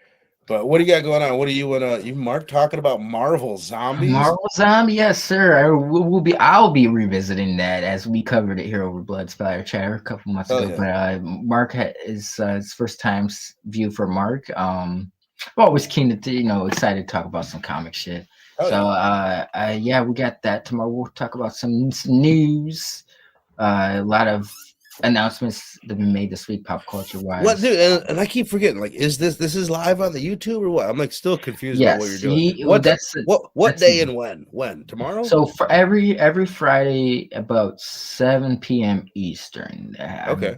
But what do you got going on? What do you want to? You Mark talking about Marvel Zombies? Marvel Zombie, yes, sir. I'll be revisiting that as we covered it here over Blood Splatter Chatter a couple months ago. Yeah. But Mark is his first time view for Mark. I'm always keen to excited to talk about some comic shit. We got that tomorrow. We'll talk about some news. A lot of announcements that have been made this week, pop culture wise. What, dude? And I keep forgetting. Like, is this is live on the YouTube or what? I'm like still confused about what you're doing. What day and when? When tomorrow? So for every Friday about 7 p.m. Eastern. Okay.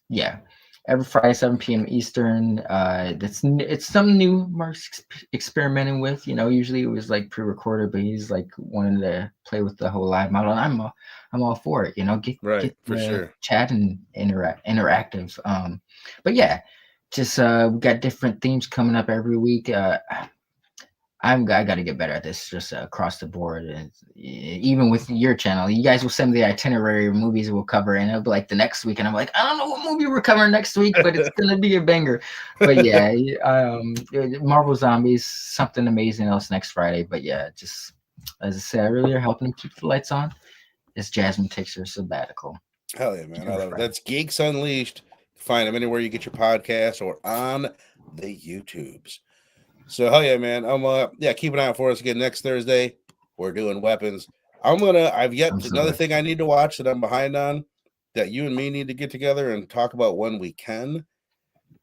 Yeah, every Friday 7 p.m. Eastern. It's something new Mark's experimenting with. Usually it was like pre-recorded, but he's like wanting to play with the whole live model. And I'm all for it, get for sure. Chat and interactive. But yeah, just we got different themes coming up every week. I got to get better at this, just across the board, and even with your channel, you guys will send me the itinerary of movies we'll cover, and it'll be like the next week, and I'm like, I don't know what movie we're covering next week, but it's gonna be a banger. But yeah, Marvel Zombies, something amazing else next Friday. But yeah, just as I said earlier, helping them keep the lights on as Jasmine takes her sabbatical. Hell yeah, man! I love it. That's Geeks Unleashed. Find them anywhere you get your podcast or on the YouTubes. So hell yeah, man! Keep an eye out for us again next Thursday. We're doing weapons. Another thing I need to watch that I'm behind on, that you and me need to get together and talk about when we can,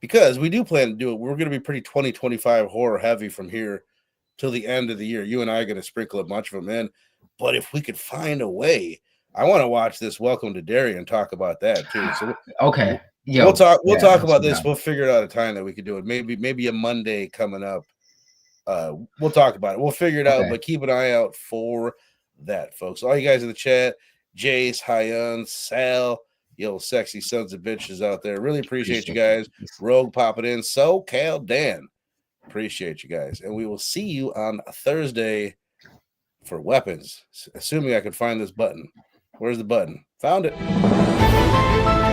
because we do plan to do it. We're going to be pretty 2025 horror heavy from here till the end of the year. You and I are going to sprinkle a bunch of them in, but if we could find a way, I want to watch this Welcome to Derry and talk about that too. So okay. We'll talk about this. We'll figure out a time that we could do it. Maybe a Monday coming up. We'll talk about it. We'll figure it out, but keep an eye out for that, folks. All you guys in the chat, Jace, Hyun, Sal, you sexy sons of bitches out there. Really appreciate you guys. Rogue popping in. SoCal Dan. Appreciate you guys. And we will see you on Thursday for weapons. Assuming I can find this button. Where's the button? Found it.